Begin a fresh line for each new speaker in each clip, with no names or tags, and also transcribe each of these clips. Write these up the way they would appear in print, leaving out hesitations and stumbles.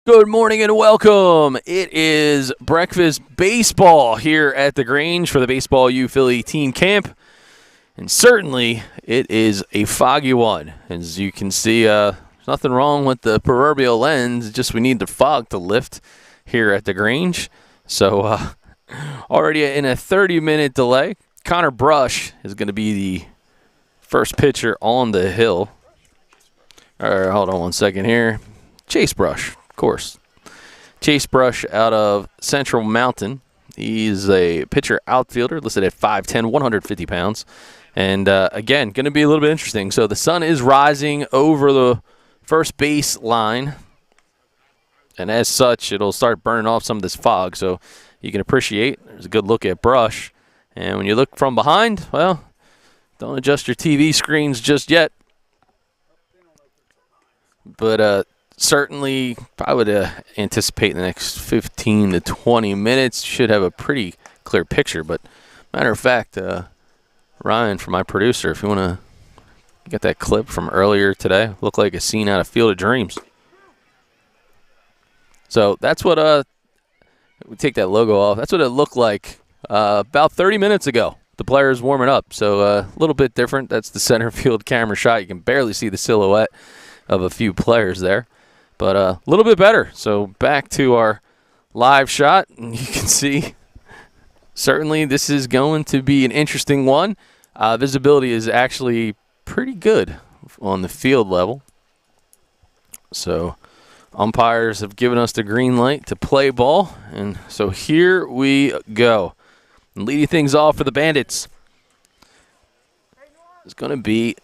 Good morning and welcome. It is breakfast baseball here at the Grange for the Baseball U Philly team camp. And certainly it is a foggy one. As you can see, there's nothing wrong with the proverbial lens, just we need the fog to lift here at the Grange. So already in a 30-minute delay, Connor Brush is going to be the first pitcher on the hill. All right, hold on one second here. Chase Brush. Of course. Chase Brush out of Central Mountain. He's a pitcher outfielder listed at 5'10", 150 pounds. And again, going to be a little bit interesting. So the sun is rising over the first base line. And as such, it'll start burning off some of this fog. So you can appreciate, there's a good look at Brush. And when you look from behind, well, don't adjust your TV screens just yet. But certainly, I would anticipate in the next 15 to 20 minutes should have a pretty clear picture. But matter of fact, Ryan, from my producer, if you want to get that clip from earlier today, looked like a scene out of Field of Dreams. So that's what we take that logo off. That's what it looked like about 30 minutes ago. The players warming up, so a little bit different. That's the center field camera shot. You can barely see the silhouette of a few players there. But a little bit better. So back to our live shot. And you can see certainly this is going to be an interesting one. Visibility is actually pretty good on the field level. So umpires have given us the green light to play ball. And so here we go. And leading things off for the Bandits is going to be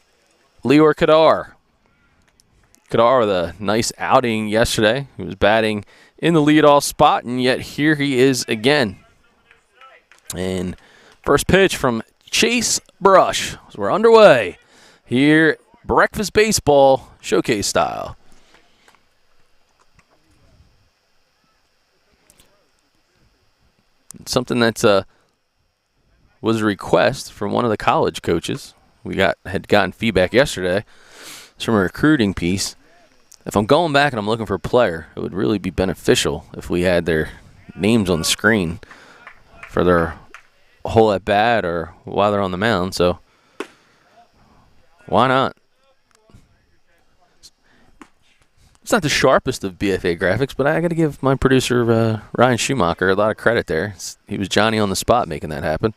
Lior Kadar. Kadar with a nice outing yesterday. He was batting in the leadoff spot, and yet here he is again. And first pitch from Chase Brush. So we're underway here, breakfast baseball showcase style. Something that was a request from one of the college coaches. We had gotten feedback yesterday. It's from a recruiting piece. If I'm going back and I'm looking for a player, it would really be beneficial if we had their names on the screen for their whole at bat or while they're on the mound. So why not? It's not the sharpest of BFA graphics, but I got to give my producer Ryan Schumacher a lot of credit there. He was Johnny on the spot making that happen.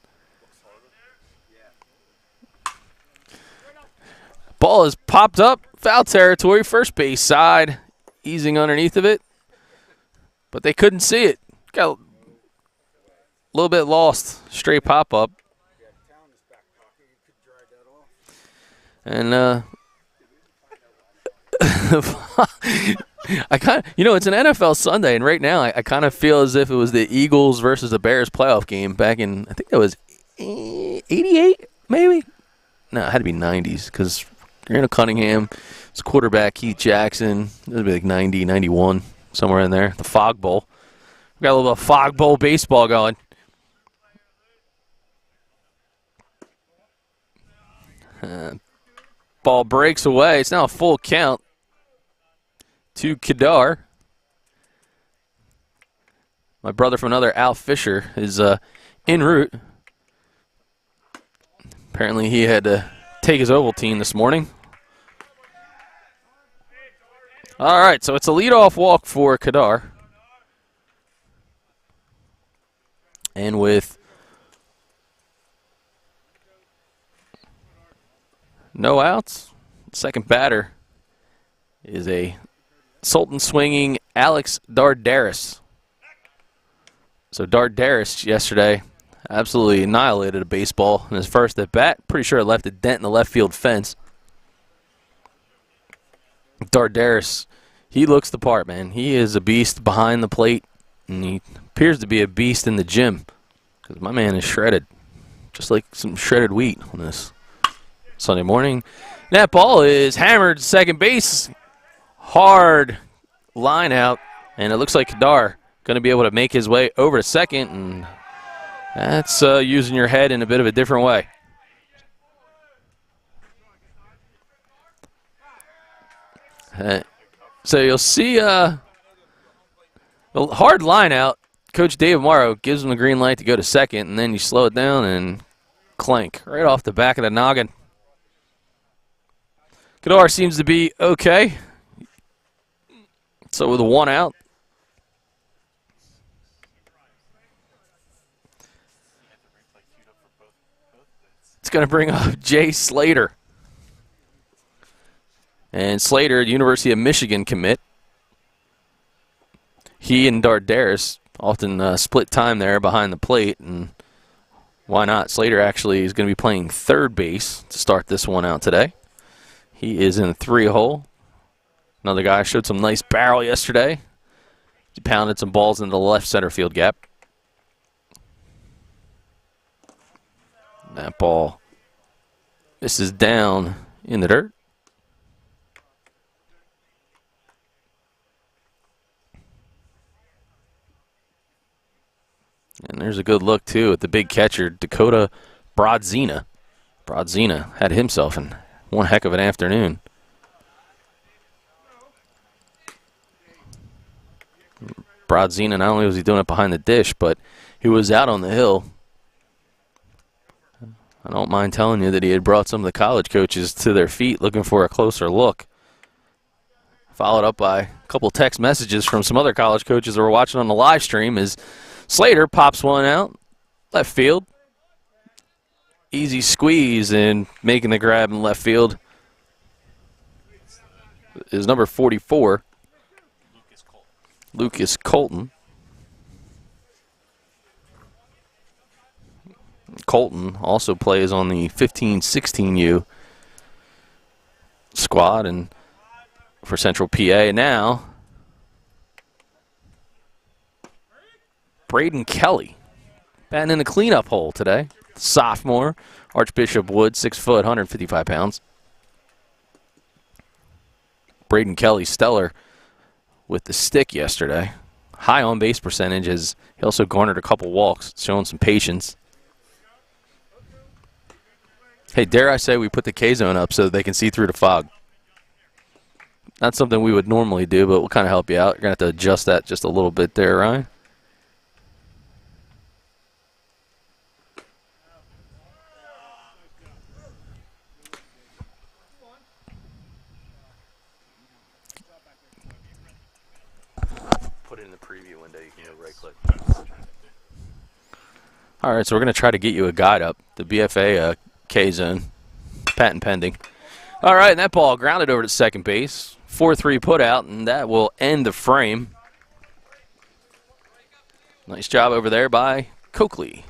Ball is popped up, foul territory, first base side, easing underneath of it. But they couldn't see it. Got a little bit lost, straight pop-up. And I kind of, it's an NFL Sunday, and right now I kind of feel as if it was the Eagles versus the Bears playoff game back in, I think that was 88, maybe? No, it had to be 90s, because Randall Cunningham, his quarterback, Keith Jackson. It would be like 90, 91, somewhere in there. The Fog Bowl. We got a little bit of Fog Bowl baseball going. Ball breaks away. It's now a full count to Kadar. My brother from another, Al Fisher, is en route. Apparently he had to take his Ovaltine this morning. All right, so it's a leadoff walk for Kadar. And with no outs, second batter is a Sultan swinging Alex Dardaris. So Dardaris yesterday absolutely annihilated a baseball in his first at bat. Pretty sure it left a dent in the left field fence. Dardaris, he looks the part, man. He is a beast behind the plate, and he appears to be a beast in the gym because my man is shredded, just like some shredded wheat on this Sunday morning. That ball is hammered to second base. Hard line out, and it looks like Kadar going to be able to make his way over to second, and that's using your head in a bit of a different way. So you'll see A hard line out. Coach Dave Morrow gives him the green light to go to second, and then you slow it down and clank right off the back of the noggin. Kadar seems to be okay. So with a 1 out. It's going to bring up Jay Slater. And Slater, University of Michigan commit. He and Dardaris often split time there behind the plate, and why not? Slater actually is going to be playing third base to start this one out today. He is in the 3-hole. Another guy showed some nice barrel yesterday. He pounded some balls into the left center field gap. That ball misses down in the dirt. And there's a good look, too, at the big catcher, Dakota Brodzina. Brodzina had himself one heck of an afternoon. Brodzina, not only was he doing it behind the dish, but he was out on the hill. I don't mind telling you that he had brought some of the college coaches to their feet looking for a closer look. Followed up by a couple text messages from some other college coaches that were watching on the live stream as Slater pops one out, left field. Easy squeeze and making the grab in left field is number 44, Lucas Colton. Colton also plays on the 15-16U squad and for Central PA. Now, Braden Kelly batting in the cleanup hole today. Sophomore, Archbishop Wood, 6 foot, 155 pounds. Braden Kelly, stellar with the stick yesterday. High on base percentage as he also garnered a couple walks, showing some patience. Hey, dare I say we put the K-zone up so that they can see through the fog. Not something we would normally do, but we'll kind of help you out. You're going to have to adjust that just a little bit there, Ryan. Put it in the preview window. You can go right-click. All right, so we're going to try to get you a guide up. The BFA K-zone, patent pending. All right, and that ball grounded over to second base. 4-3 put out, and that will end the frame. Nice job over there by Coakley.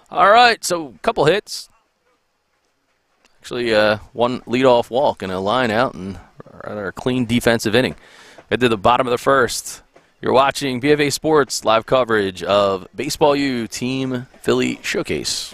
All right, so a couple hits. Actually, one leadoff walk and a line out, and rather clean defensive inning. Get to the bottom of the first. You're watching BFA Sports live coverage of Baseball U Team Philly Showcase.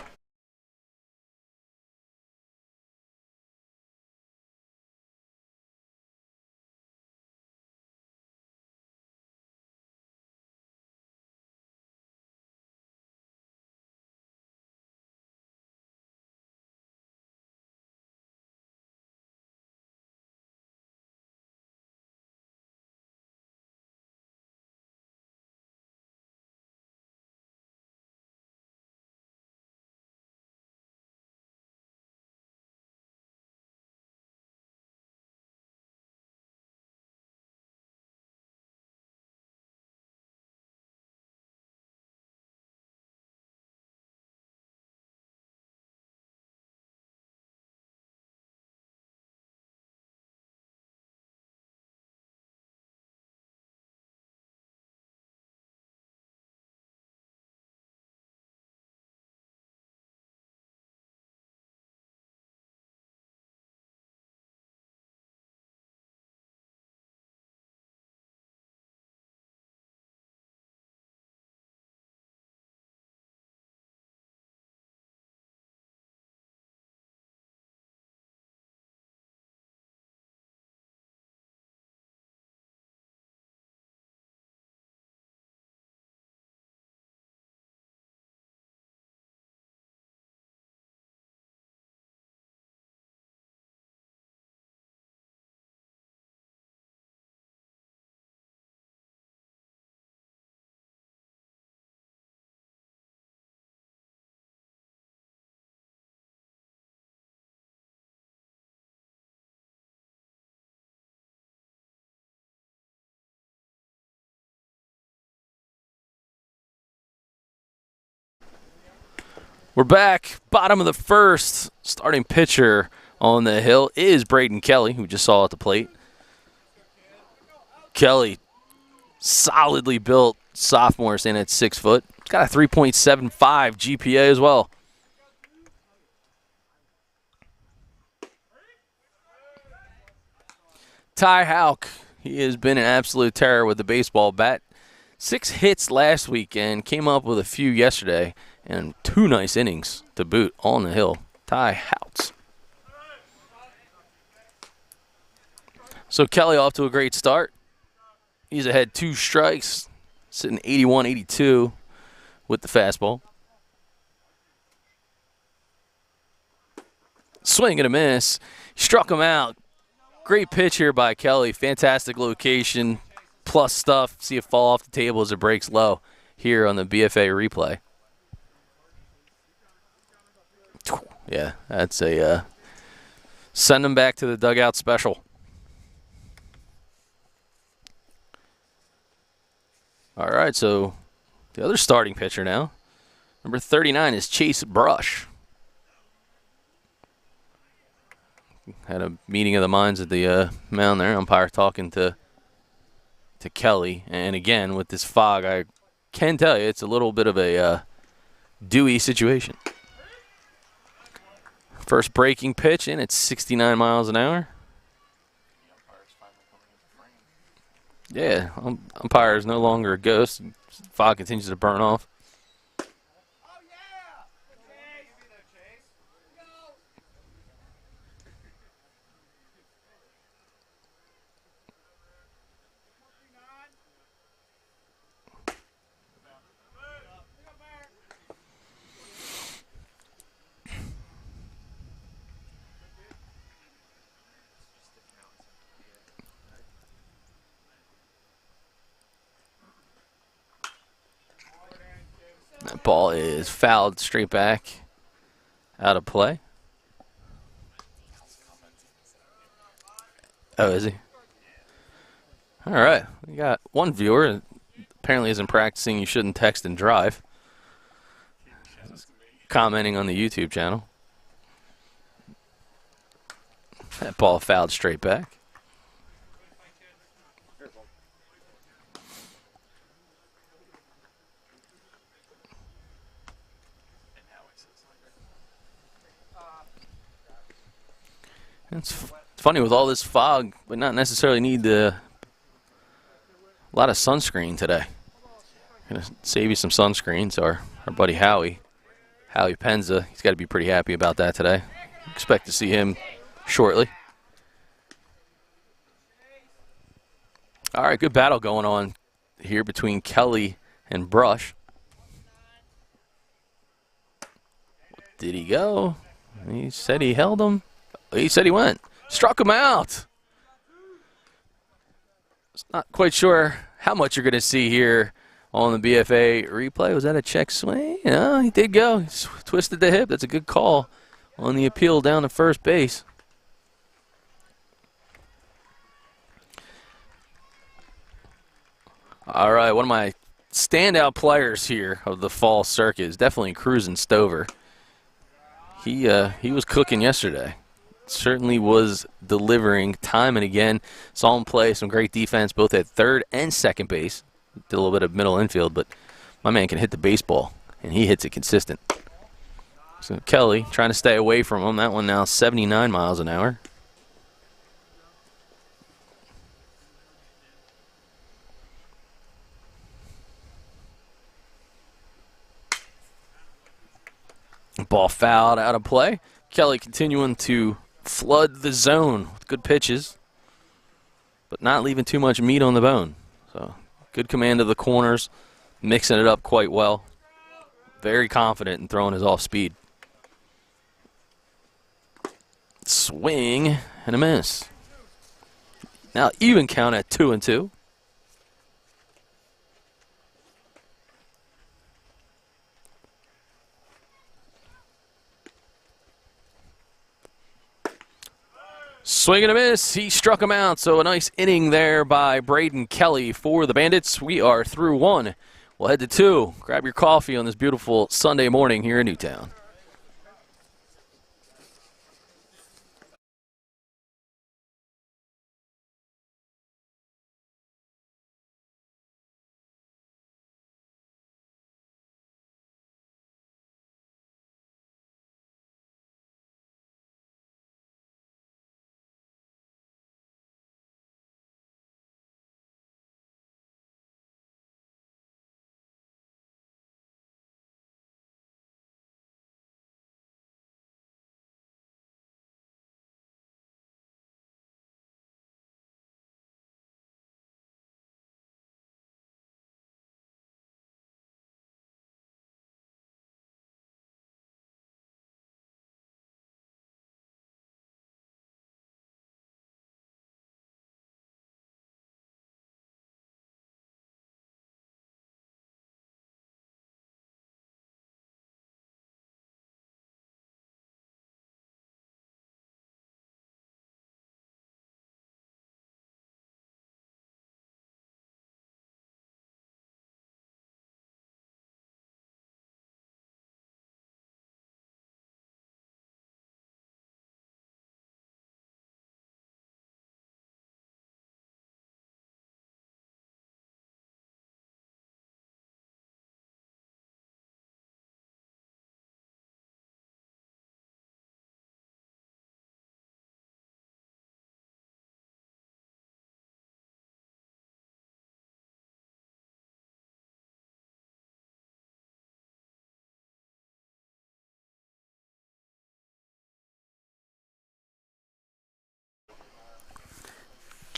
We're back. Bottom of the first. Starting pitcher on the hill is Braden Kelly, who just saw at the plate. Kelly, solidly built sophomore, standing at 6 foot. He's got a 3.75 GPA as well. Ty Houck, he has been an absolute terror with the baseball bat. 6 hits last weekend, came up with a few yesterday, and 2 nice innings to boot on the hill. Ty Houck. So Kelly off to a great start. He's ahead 2 strikes, sitting 81-82 with the fastball. Swing and a miss. Struck him out. Great pitch here by Kelly. Fantastic location. Plus stuff. See it fall off the table as it breaks low here on the BFA replay. Yeah, that's a send him back to the dugout special. All right, so the other starting pitcher now, number 39, is Chase Brush. Had a meeting of the minds at the mound there. Umpire talking to Kelly. And again, with this fog, I can tell you it's a little bit of a dewy situation. First breaking pitch in at 69 miles an hour. Yeah, umpire is no longer a ghost. Fog continues to burn off. That ball is fouled straight back out of play. Oh, is he? All right. We got one viewer apparently isn't practicing. You shouldn't text and drive. Commenting on the YouTube channel. That ball fouled straight back. It's funny with all this fog, but not necessarily need a lot of sunscreen today. Gonna save you some sunscreen. So our buddy Howie Penza, he's got to be pretty happy about that today. Expect to see him shortly. All right, good battle going on here between Kelly and Brush. Did he go? He said he held him. He said he went. Struck him out. Not quite sure how much you're going to see here on the BFA replay. Was that a check swing? No, he did go. He twisted the hip. That's a good call on the appeal down to first base. All right, one of my standout players here of the fall circuit is definitely Cruisin' Stover. He was cooking yesterday. Certainly was delivering time and again. Saw him play some great defense both at third and second base. Did a little bit of middle infield, but my man can hit the baseball, and he hits it consistent. So Kelly trying to stay away from him. That one now 79 miles an hour. Ball fouled out of play. Kelly continuing to flood the zone with good pitches, but not leaving too much meat on the bone. So good command of the corners, mixing it up quite well. Very confident in throwing his off speed. Swing and a miss. Now even count at 2-2. Swing and a miss. He struck him out. So a nice inning there by Braden Kelly for the Bandits. We are through 1. We'll head to 2. Grab your coffee on this beautiful Sunday morning here in Newtown.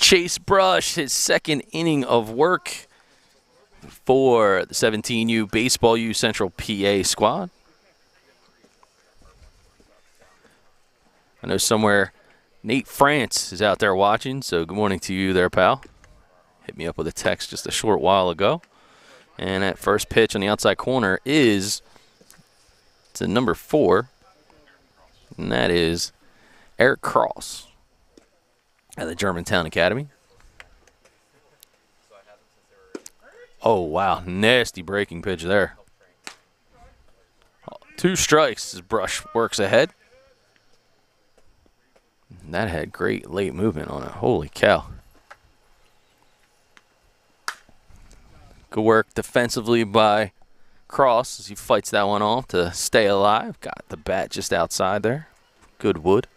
Chase Brush, his second inning of work for the 17U Baseball U Central PA squad. I know somewhere Nate France is out there watching, so good morning to you there, pal. Hit me up with a text just a short while ago. And that first pitch on the outside corner is to number 4, and that is Eric Cross at the Germantown Academy. Oh, wow. Nasty breaking pitch there. 2 strikes as Brush works ahead. And that had great late movement on it. Holy cow. Good work defensively by Cross as he fights that one off to stay alive. Got the bat just outside there. Good wood.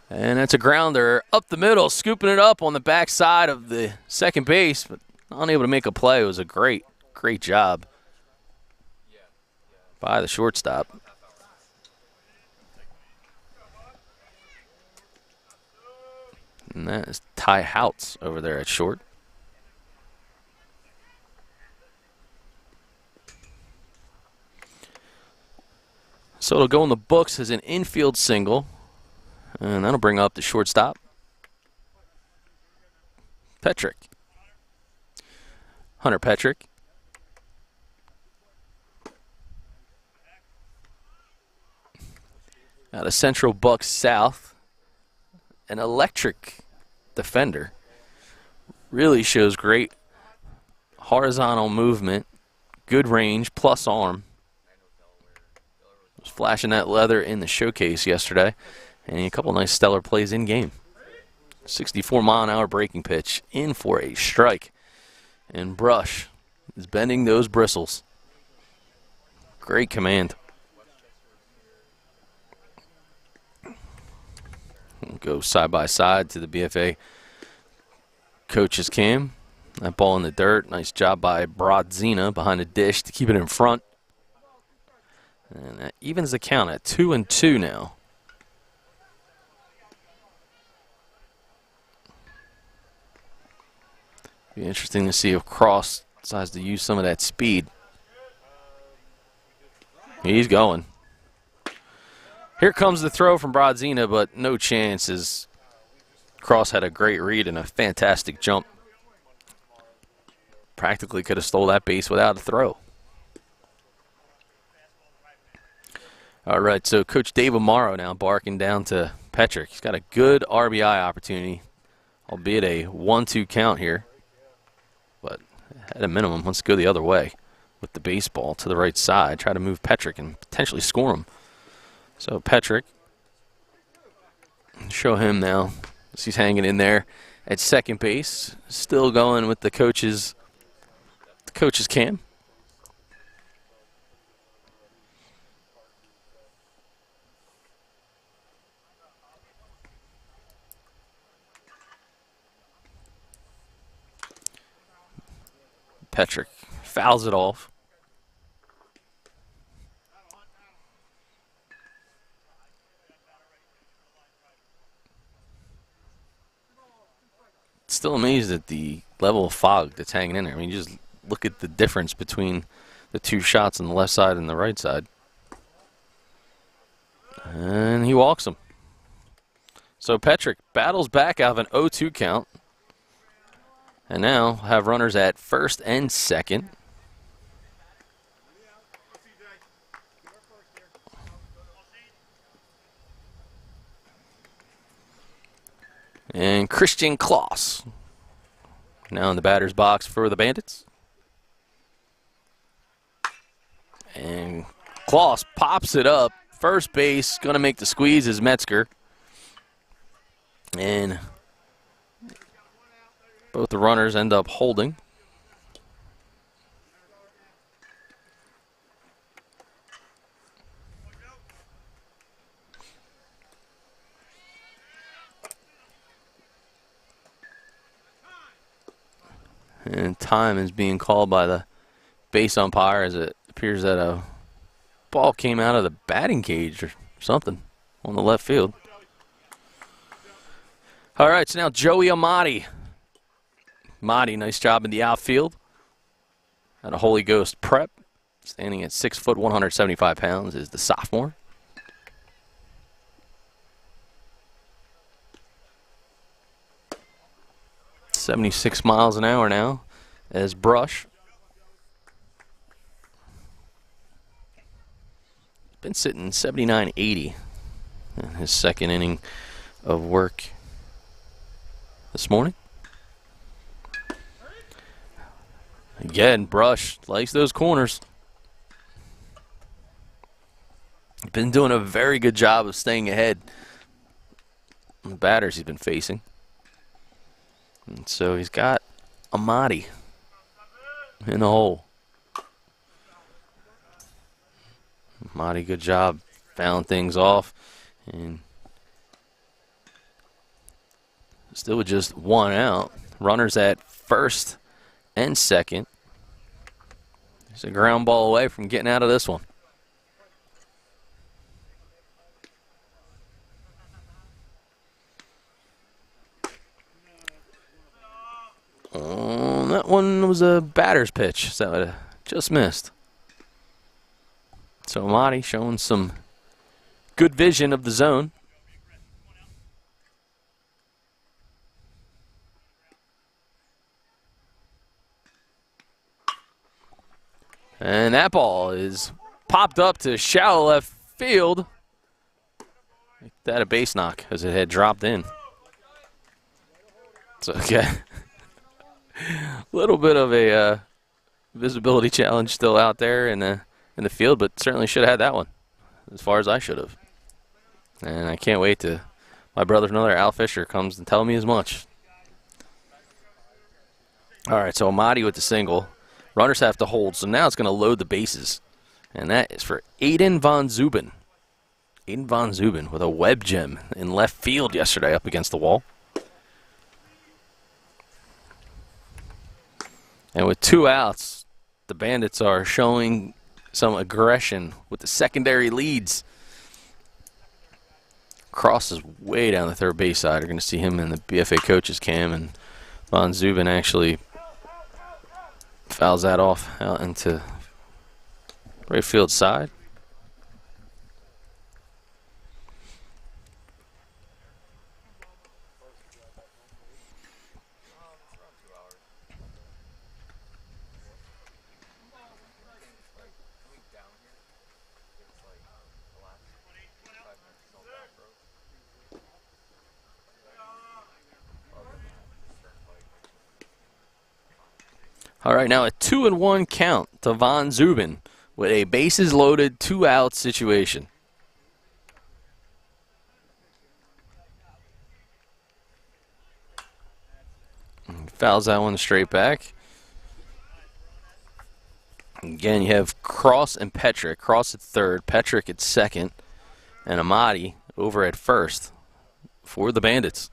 And that's a grounder up the middle, scooping it up on the backside of the second base, but unable to make a play. It was a great job by the shortstop. And that is Ty Houts over there at short. So it'll go in the books as an infield single. And that'll bring up the shortstop, Petrick. Hunter Petrick. Out of Central Bucks South, an electric defender. Really shows great horizontal movement, good range, plus arm. Was flashing that leather in the showcase yesterday. And a couple nice stellar plays in game. 64-mile-an-hour breaking pitch in for a strike. And Brush is bending those bristles. Great command. We'll go side by side to the BFA coach's cam. That ball in the dirt. Nice job by Brodzina behind the dish to keep it in front. And that evens the count at 2-2 now. Be interesting to see if Cross decides to use some of that speed. He's going. Here comes the throw from Brodzina, but no chance as Cross had a great read and a fantastic jump. Practically could have stole that base without a throw. All right, so Coach Dave Amaro now barking down to Petrick. He's got a good RBI opportunity, albeit a 1-2 count here. But at a minimum, let's go the other way with the baseball to the right side. Try to move Petrick and potentially score him. So Petrick, show him now as he's hanging in there at second base. Still going with the coach's cam. Petrick fouls it off. Still amazed at the level of fog that's hanging in there. I mean, you just look at the difference between the 2 shots on the left side and the right side. And he walks him. So Petrick battles back out of an 0-2 count. And now have runners at first and second. And Christian Kloss now in the batter's box for the Bandits. And Kloss pops it up. First base, going to make the squeeze is Metzger. And both the runners end up holding. And time is being called by the base umpire as it appears that a ball came out of the batting cage or something on the left field. All right, so now Joey Amati. Amati, nice job in the outfield. At a Holy Ghost Prep. Standing at 6 foot, 175 pounds is the sophomore. .76 miles an hour now as Brush. Been sitting 79-80 in his second inning of work this morning. Again, Brush likes those corners. Been doing a very good job of staying ahead of the batters he's been facing. And so he's got Amati in the hole. Amati, good job fouling things off. And still with just one out. Runners at first and second. There's a ground ball away from getting out of this one. That one was a batter's pitch, so just missed. So Amati showing some good vision of the zone. And that ball is popped up to shallow left field. Make that a base knock as it had dropped in. So, okay. A little bit of a visibility challenge still out there in the field, but certainly should have had that one as far as I should have. And I can't wait to my brother, another Al Fisher, comes and tell me as much. All right, so Amati with the single. Runners have to hold, so now it's going to load the bases. And that is for Aiden Von Zuben. Aiden Von Zuben with a web gem in left field yesterday up against the wall. And with 2 outs, the Bandits are showing some aggression with the secondary leads. Cross is way down the third base side. You're going to see him in the BFA coaches cam, and Von Zuben actually fouls that off out into right field side. All right, now a 2-1 count to Von Zuben with a bases loaded, 2-out situation. Fouls that one straight back. Again, you have Cross and Petrick. Cross at third, Petrick at second, and Amati over at first for the Bandits.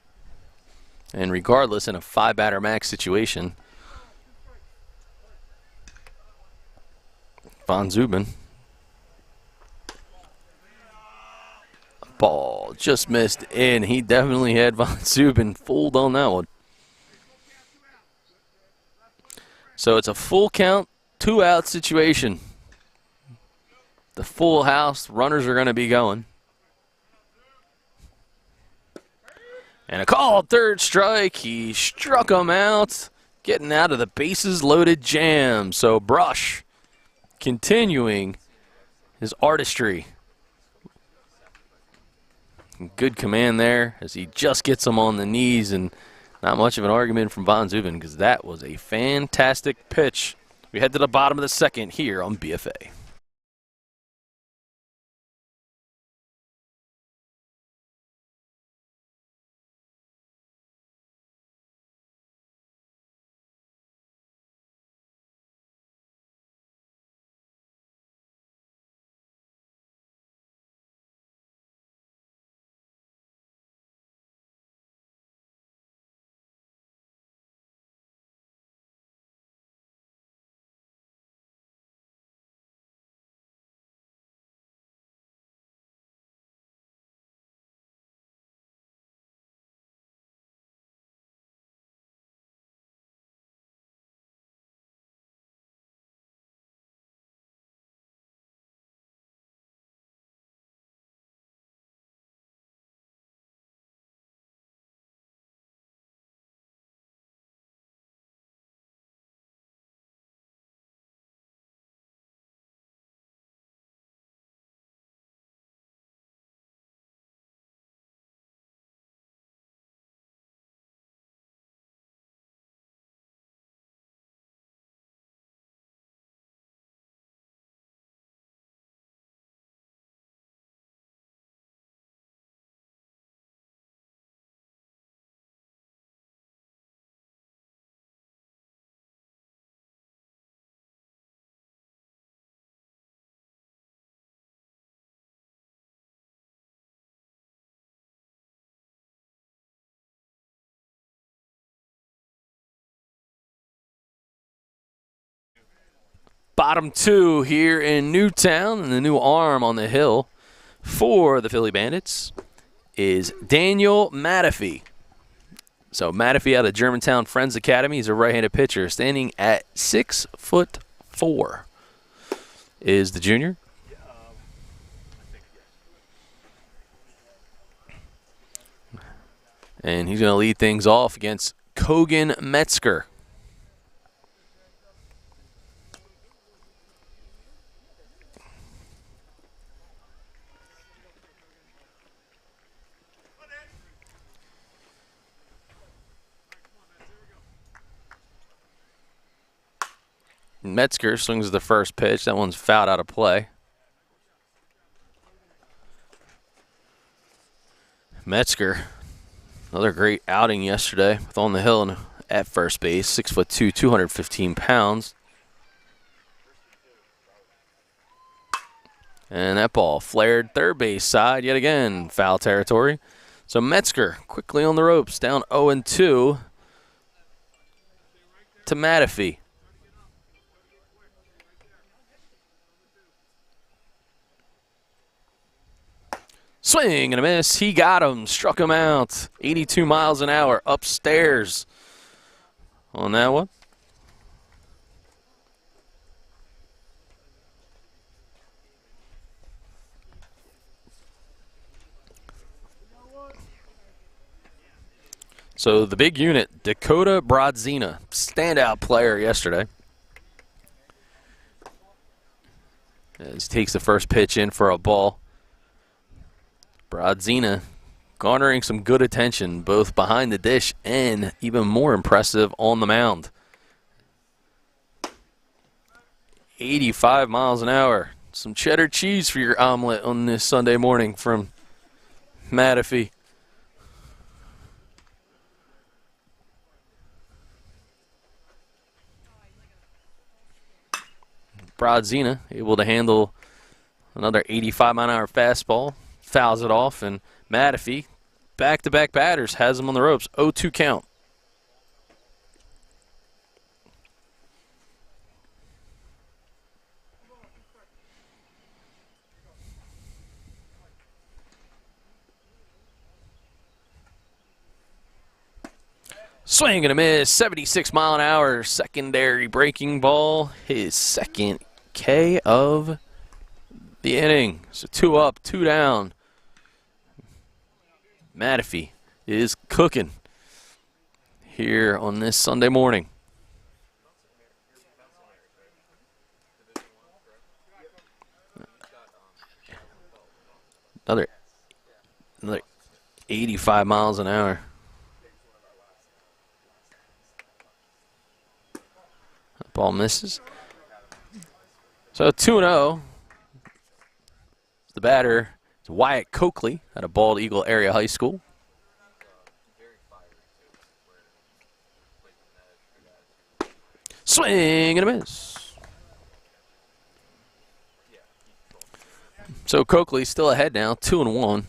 And regardless, in a 5-batter max situation, Von Zuben. Ball just missed in. He definitely had Von Zuben fooled on that one. So it's a full count, 2-out situation. The full house, runners are going to be going. And a call, third strike. He struck him out, getting out of the bases loaded jam. So Brush continuing his artistry. Good command there as he just gets him on the knees, and not much of an argument from Von Zuben because that was a fantastic pitch. We head to the bottom of the second here on BFA. bottom 2 here in Newtown, and the new arm on the hill for the Philly Bandits is Daniel Matafee. So Matafee out of Germantown Friends Academy. He's a right-handed pitcher, standing at 6'4" is the junior. And he's going to lead things off against Kogan Metzger. Metzger swings the first pitch. That one's fouled out of play. Metzger, another great outing yesterday with on the hill and at first base. 6'2", 215 pounds. And that ball flared third base side yet again. Foul territory. So Metzger quickly on the ropes, down 0-2 to Matafee. Swing and a miss. He got him. Struck him out. 82 miles an hour upstairs on that one. So the big unit, Dakota Brodzina, standout player yesterday. As he takes the first pitch in for a ball. Brodzina garnering some good attention both behind the dish and even more impressive on the mound. 85 miles an hour. Some cheddar cheese for your omelet on this Sunday morning from Matafee. Brodzina able to handle another 85-mile-an-hour fastball. Fouls it off, and Matafee, back-to-back batters, has him on the ropes. 0-2 count. Swing and a miss, 76 mile an hour, secondary breaking ball. His second K of the inning. So 2 up, 2 down. Matafee is cooking here on this Sunday morning. Another 85 miles an hour. Ball misses. So 2-0. The batter is Wyatt Coakley out of Bald Eagle Area High School. Swing and a miss. So Coakley still ahead now, 2-1.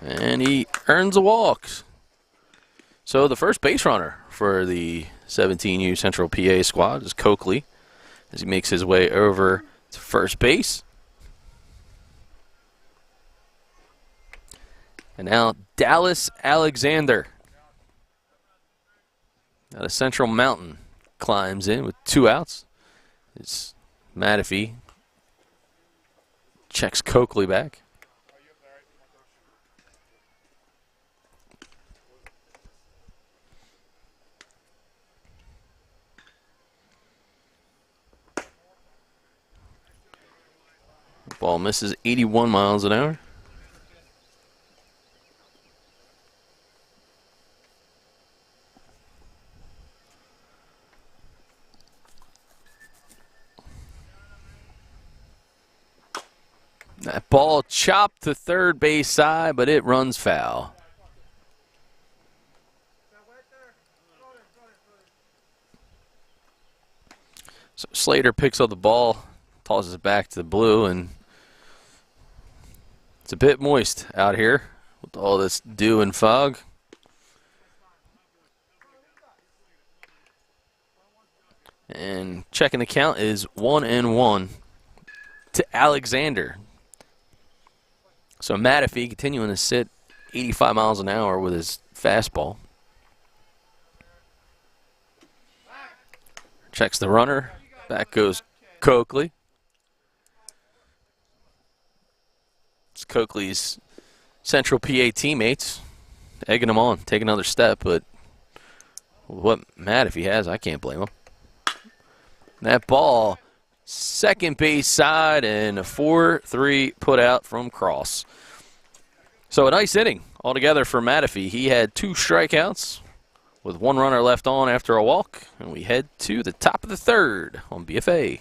And he earns a walk. So the first base runner for the 17U Central PA squad is Coakley as he makes his way over to first base. And now Dallas Alexander out of Central Mountain climbs in with 2 outs. It's Matafee checks Coakley back. Ball misses 81 miles an hour. That ball chopped to third base side, but it runs foul. So Slater picks up the ball, tosses it back to the blue, and it's a bit moist out here with all this dew and fog. And checking the count is 1-1 to Alexander. So Matafee continuing to sit 85 miles an hour with his fastball. Checks the runner. Back goes Coakley. It's Coakley's Central PA teammates egging him on, take another step, but what Matafee has, I can't blame him. That ball, second base side, and a 4-3 put out from Cross. So a nice inning altogether for Matafee. He had 2 strikeouts with 1 runner left on after a walk, and we head to the top of the third on BFA.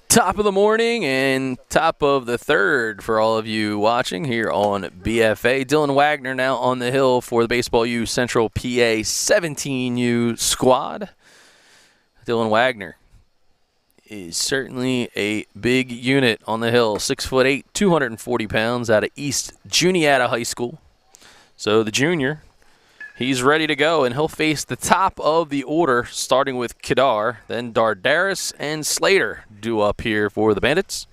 Top of the morning and top of the third for all of you watching here on BFA. Dylan Wagner now on the hill for the Baseball U Central PA 17U squad. Dylan Wagner is certainly a big unit on the hill. 6'8", 240 pounds out of East Juniata High School. So the junior, he's ready to go, and he'll face the top of the order, starting with Kadar, then Dardaris and Slater due up here for the Bandits.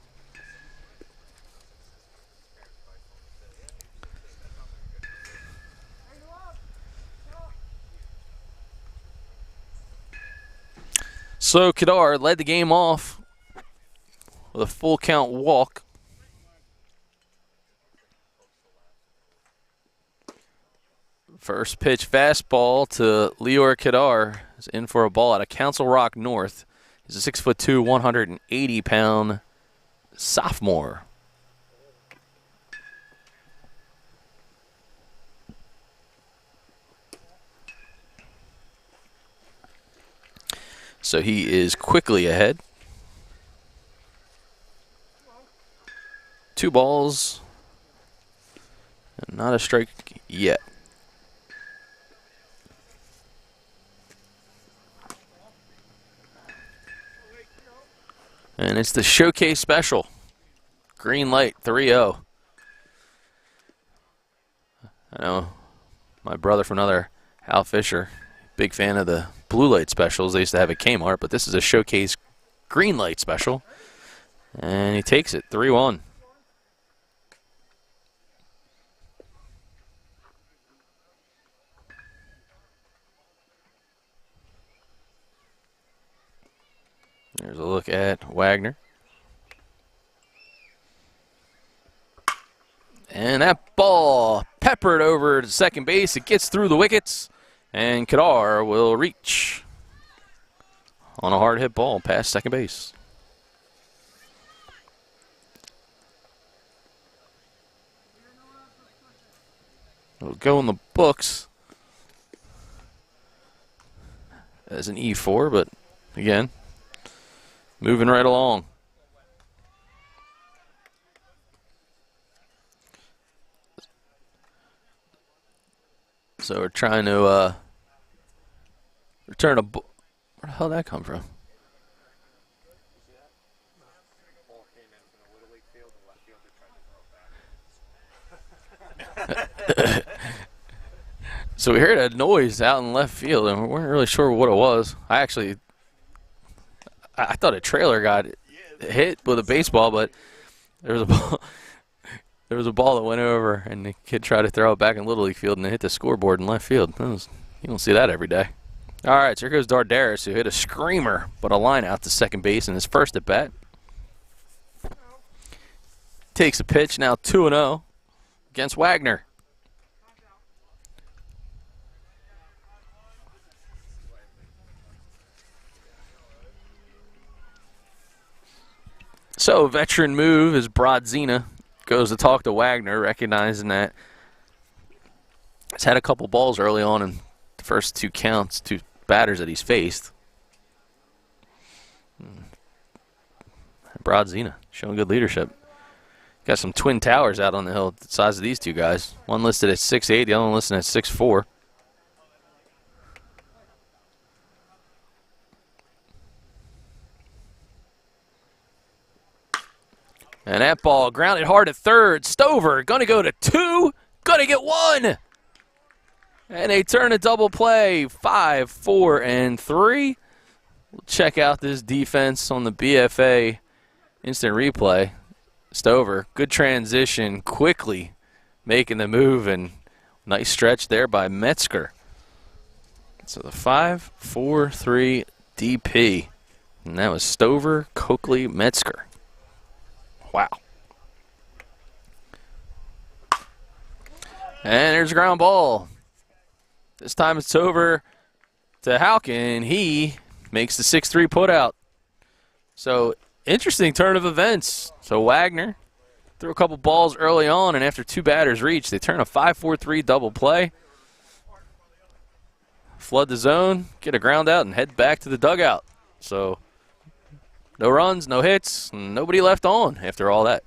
So Kadar led the game off with a full count walk. First pitch fastball to Lior Kadar is in for a ball out of Council Rock North. He's a 6'2", 180-pound sophomore. So he is quickly ahead. 2 balls. And not a strike yet. And it's the showcase special. Green light, 3-0. I know my brother from another, Hal Fisher, big fan of the blue light specials. They used to have at Kmart, but this is a showcase green light special. And he takes it, 3-1. There's a look at Wagner. And that ball peppered over to second base. It gets through the wickets. And Kadar will reach on a hard hit ball past second base. It'll go in the books as an E4, but again, moving right along. So we're trying to return a ball. Where the hell did that come from? So we heard a noise out in left field, and we weren't really sure what it was. I thought a trailer got hit with a baseball, but there was a ball. There was a ball that went over, and the kid tried to throw it back in Little League field, and it hit the scoreboard in left field. You don't see that every day. All right, so here goes Dardaris, who hit a screamer, but a line out to second base in his first at bat. Takes a pitch, now 2-0 against Wagner. So, veteran move as Brodzina goes to talk to Wagner, recognizing that he's had a couple balls early on in the first two counts, two batters that he's faced. Brodzina showing good leadership. Got some twin towers out on the hill, the size of these two guys. One listed at 6'8", the other one listed at 6'4". And that ball grounded hard at third. Stover going to go to 2, going to get 1. And they turn a double play, 5, 4, and 3. We'll check out this defense on the BFA instant replay. Stover, good transition, quickly making the move, and nice stretch there by Metzger. So the 5, 4, 3 DP. And that was Stover, Coakley, Metzger. Wow. And there's a ground ball. This time it's over to Halkin. He makes the 6-3 putout. So, interesting turn of events. So Wagner threw a couple balls early on, and after two batters reached, they turn a 5-4-3 double play. Flood the zone, get a ground out, and head back to the dugout. So, no runs, no hits, nobody left on after all that.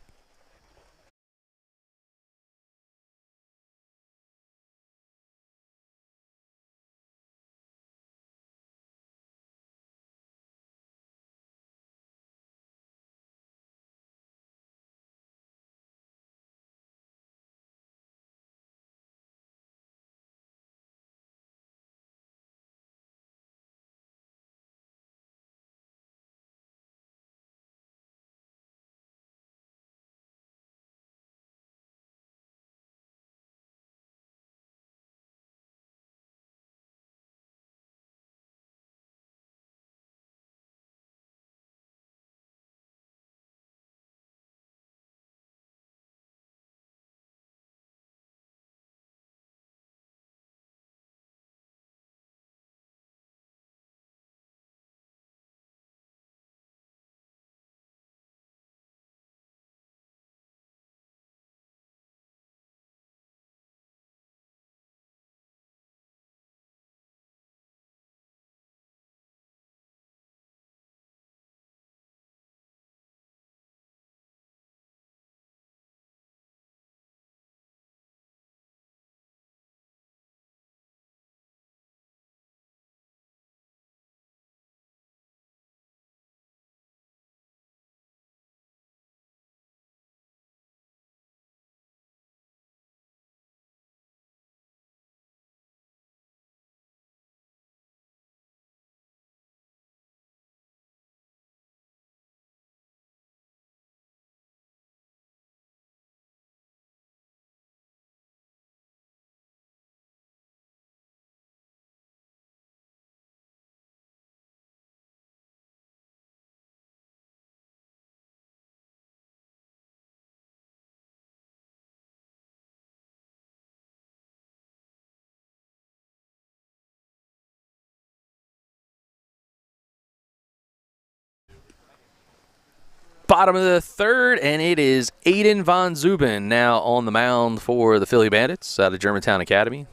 Bottom of the third, and it is Aiden von Zuben now on the mound for the Philly Bandits out of Germantown Academy.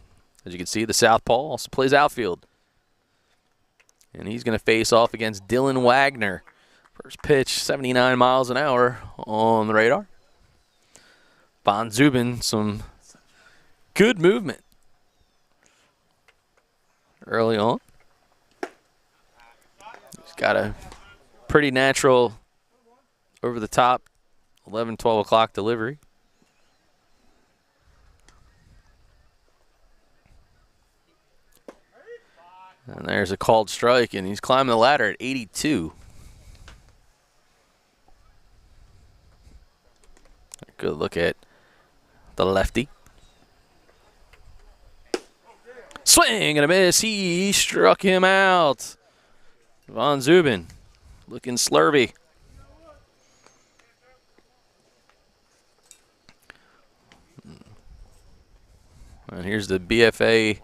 As you can see, the southpaw also plays outfield. And he's going to face off against Dylan Wagner. First pitch, 79 miles an hour on the radar. Von Zuben, some good movement early on. He's got a pretty natural over-the-top 11, 12 o'clock delivery. And there's a called strike, and he's climbing the ladder at 82. Good look at the lefty. Swing and a miss. He struck him out. Von Zuben looking slurvy. And here's the BFA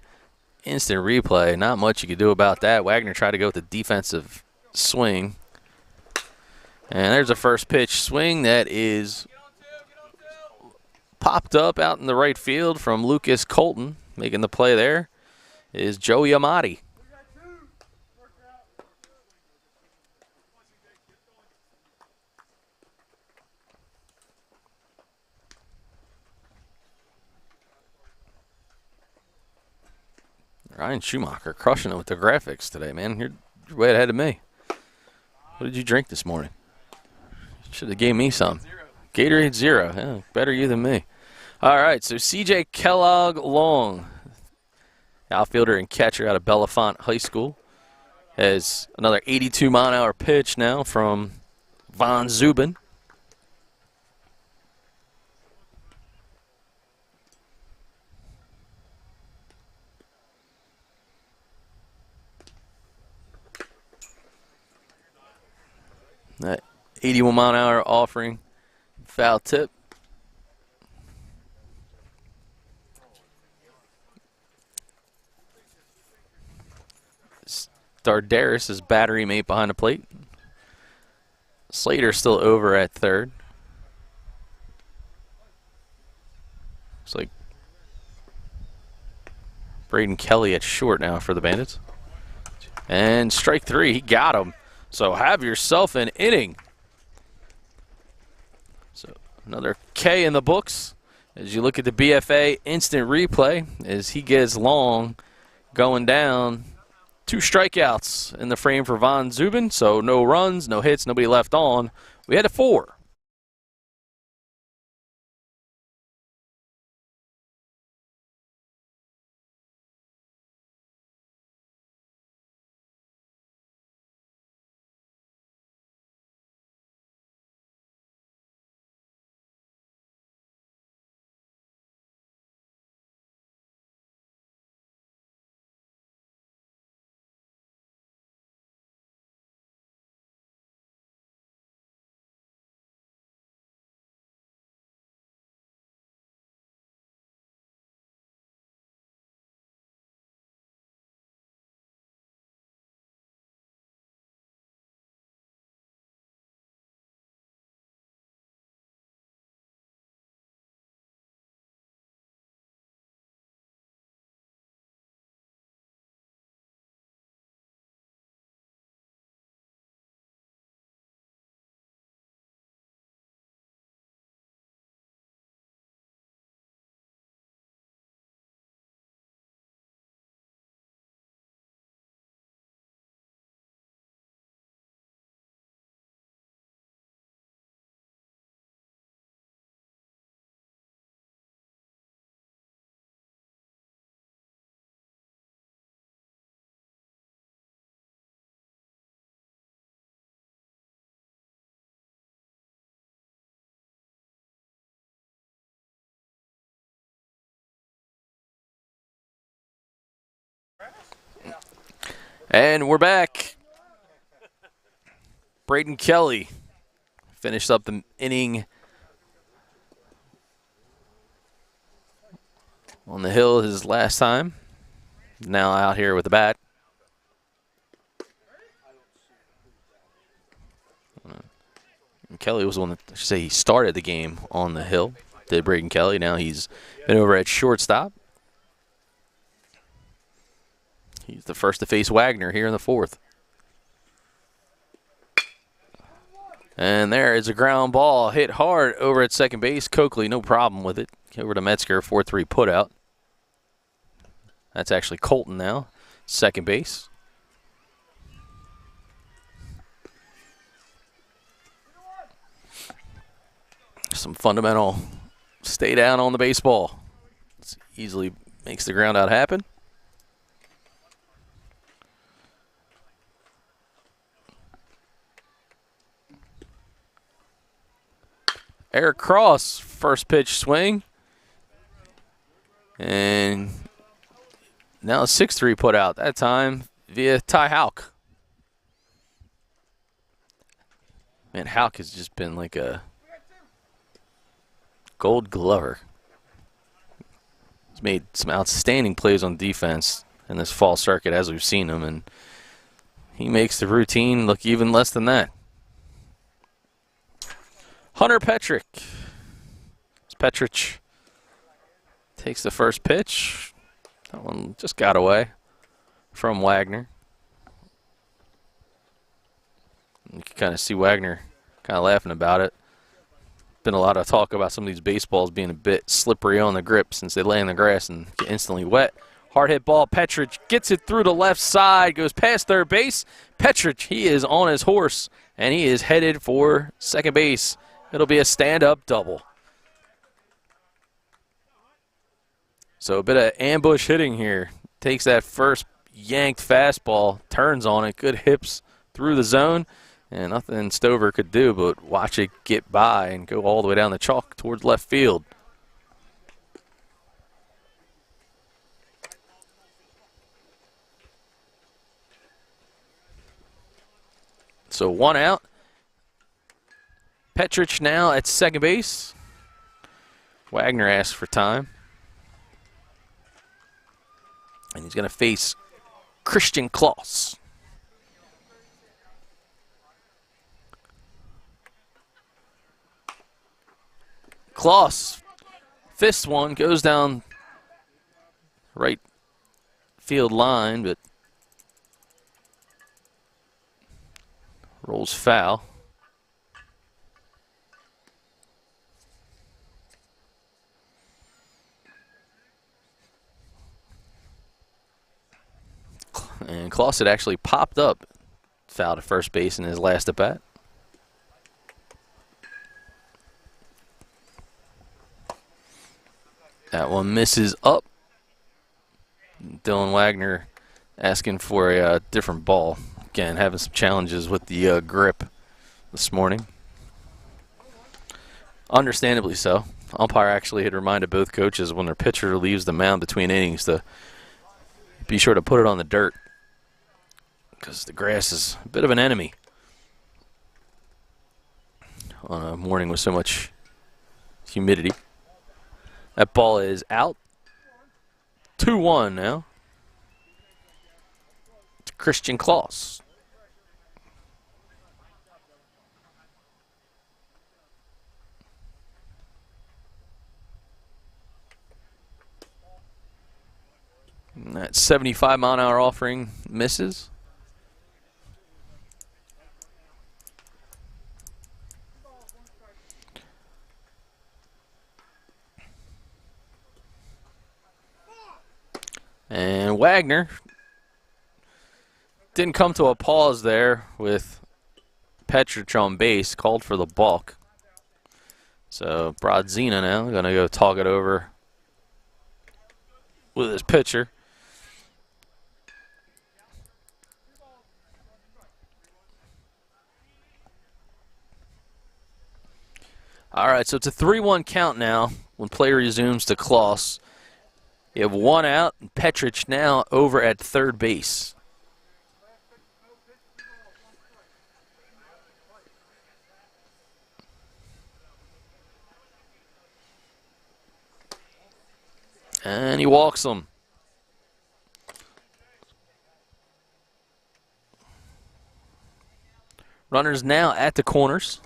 instant replay. Not much you could do about that. Wagner tried to go with the defensive swing. And there's a first pitch swing that is popped up out in the right field from Lucas Colton. Making the play there is Joey Amati. Ryan Schumacher crushing it with the graphics today, man. You're way ahead of me. What did you drink this morning? Should have gave me some. Gatorade Zero. Yeah, better you than me. All right, so C.J. Kellogg Long, outfielder and catcher out of Bellefonte High School, has another 82-mile-an-hour pitch now from Von Zuben. That 81-mile-an-hour offering, foul tip. Dardaris is battery mate behind the plate. Slater still over at third. Looks like Braden Kelly at short now for the Bandits. And strike three, he got him. So have yourself an inning. So another K in the books. As you look at the BFA instant replay, as he gets Long going down. 2 strikeouts in the frame for Von Zuben, so no runs, no hits, nobody left on. We had a 4. And we're back. Braden Kelly finished up the inning on the hill his last time. Now out here with the bat. Kelly was the one that, I should say, he started the game on the hill. Did Braden Kelly. Now he's been over at shortstop. He's the first to face Wagner here in the 4th. And there is a ground ball hit hard over at second base. Coakley, no problem with it. Over to Metzger, 4-3 putout. That's actually Colton now, second base. Some fundamental stay down on the baseball. This easily makes the ground out happen. Eric Cross, first pitch swing. And now a 6-3 put out, that time via Ty Houck. Man, Houck has just been like a Gold Glover. He's made some outstanding plays on defense in this fall circuit as we've seen him, and he makes the routine look even less than that. Hunter Petrick. Petrich takes the first pitch. That one just got away from Wagner. You can kind of see Wagner kind of laughing about it. Been a lot of talk about some of these baseballs being a bit slippery on the grip since they lay in the grass and get instantly wet. Hard hit ball. Petrich gets it through the left side, goes past third base. Petrich, he is on his horse, and he is headed for second base. It'll be a stand-up double. So a bit of ambush hitting here. Takes that first yanked fastball, turns on it, good hips through the zone, and nothing Stover could do but watch it get by and go all the way down the chalk towards left field. So one out. Petrich now at second base. Wagner asks for time. And he's going to face Christian Kloss. Kloss, fist one, goes down right field line, but rolls foul. And Kloss had actually popped up foul to first base in his last at-bat. That one misses up. Dylan Wagner asking for a different ball. Again, having some challenges with the grip this morning. Understandably so. Umpire actually had reminded both coaches when their pitcher leaves the mound between innings to be sure to put it on the dirt, because the grass is a bit of an enemy on a morning with so much humidity. That ball is out. 2-1 now. It's Christian Kloss. And that 75-mile-an-hour offering misses. And Wagner didn't come to a pause there with Petrich on base, called for the balk. So Brodzina now going to go talk it over with his pitcher. All right, so it's a 3-1 count now when play resumes to Kloss. You have one out, and Petrich now over at third base. And he walks him. Runners now at the corners.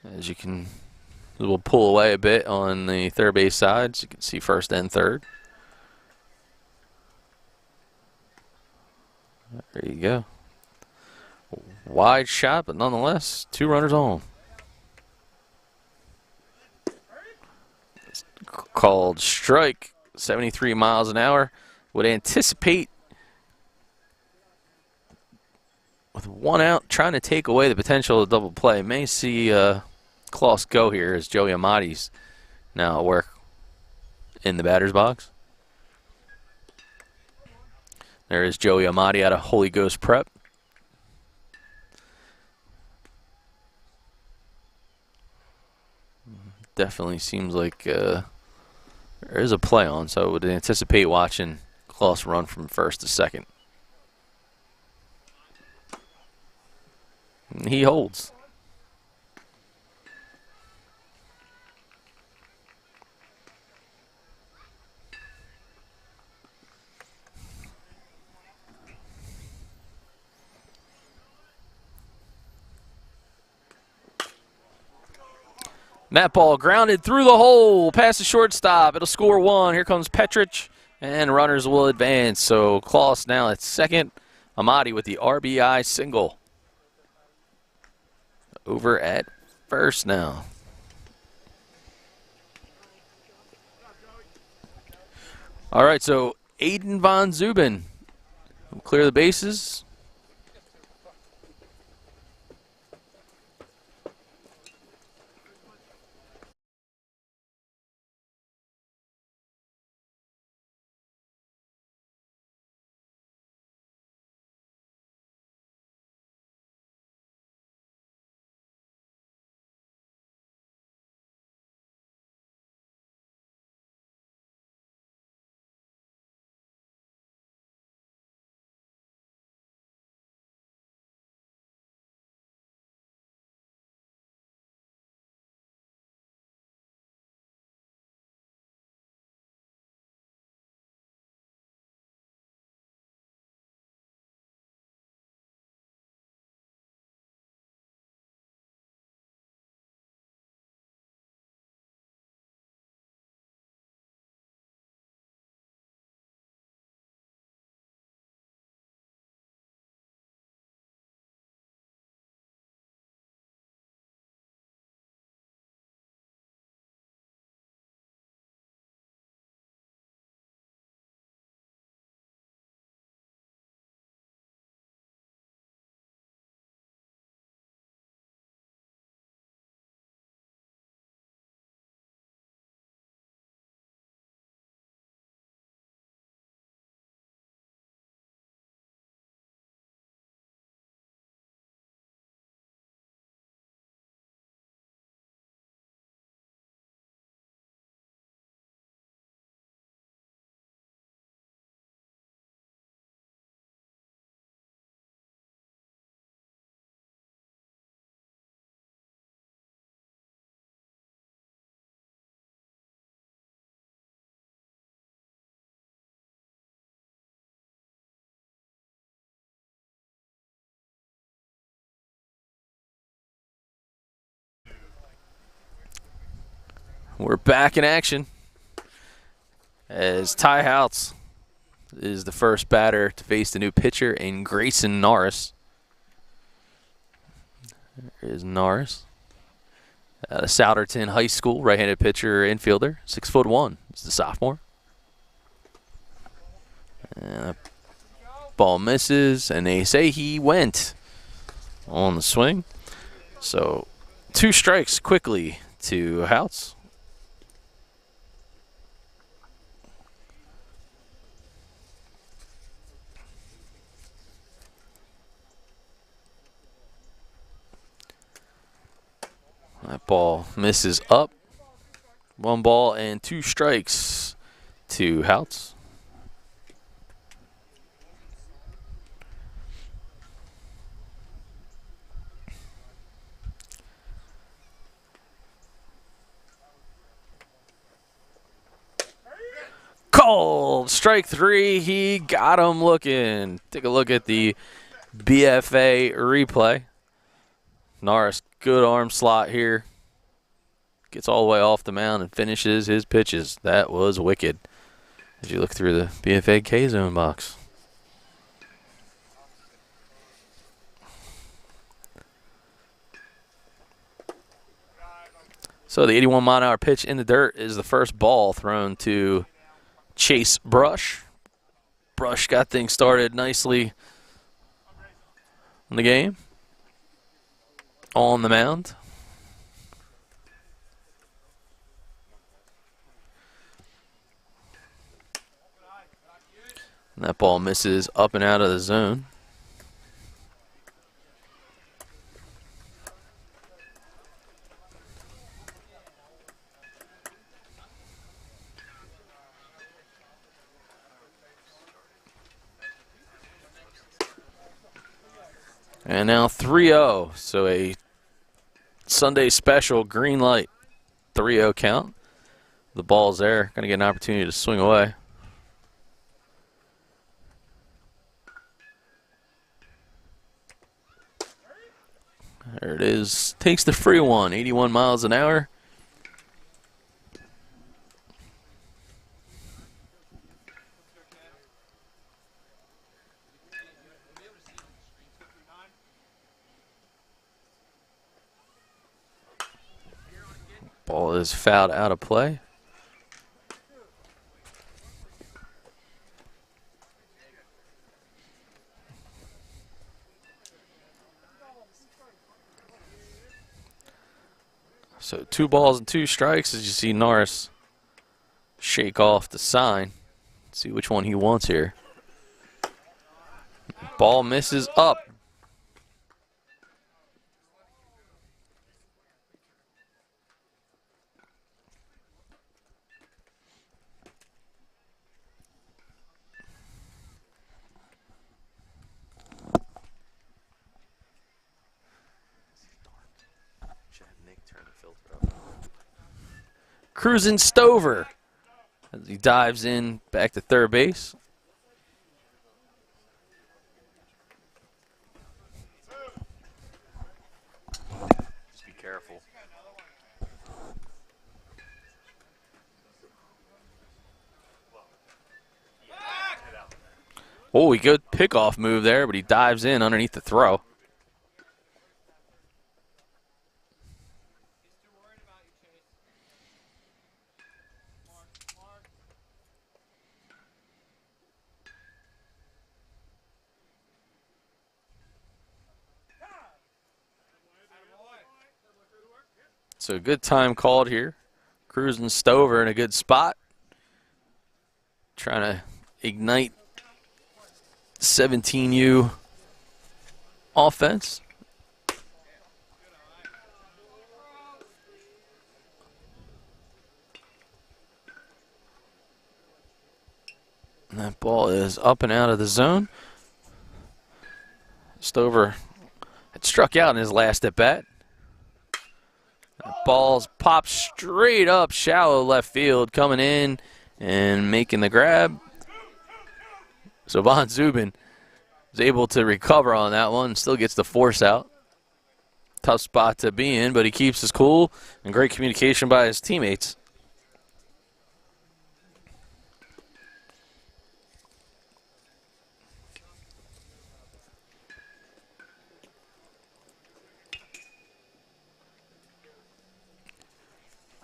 As you can, we'll pull away a bit on the third base side, so you can see first and third. There you go. Wide shot, but nonetheless, 2 runners on. It's called strike, 73 miles an hour. Would anticipate with 1 out, trying to take away the potential of double play. May see Klaus go here as Joey Amati's now at work in the batter's box. There is Joey Amati out of Holy Ghost Prep. Definitely seems like there is a play on, so I would anticipate watching Klaus run from first to second. And he holds. That ball grounded through the hole, past the shortstop. It'll score 1. Here comes Petrich, and runners will advance. So Klaus now at second. Amati with the RBI single. Over at first now. All right, so Aiden Von Zuben will clear the bases. We're back in action as Ty Houts is the first batter to face the new pitcher in Grayson Norris. There is Norris. Out of Souderton High School, right-handed pitcher, infielder, 6'1". He's the sophomore. And ball misses, and they say he went on the swing. So 2 strikes quickly to Houts. That ball misses up. 1 ball and 2 strikes to Houts. Called strike 3. He got him looking. Take a look at the BFA replay. Norris, good arm slot here. gets all the way off the mound and finishes his pitches. That was wicked as you look through the BFA K-Zone box. So the 81-mile-an-hour pitch in the dirt is the first ball thrown to Chase Brush. Brush got things started nicely in the game. On the mound. And that ball misses up and out of the zone. And now 3-0, so a Sunday special green light, 3-0 count. The ball's there, going to get an opportunity to swing away. There it is, takes the free one, 81 miles an hour. Ball is fouled out of play. So 2 balls and 2 strikes as you see Norris shake off the sign. See which one he wants here. Ball misses up. Cruising Stover as he dives in back to third base. Just be careful. Oh, a good pickoff move there, but he dives in underneath the throw. So good time called here. Cruising Stover in a good spot. Trying to ignite 17U offense. And that ball is up and out of the zone. Stover had struck out in his last at bat. Ball's popped straight up shallow left field, coming in and making the grab. So Von Zuben was able to recover on that one, still gets the force out. Tough spot to be in, but he keeps his cool and great communication by his teammates.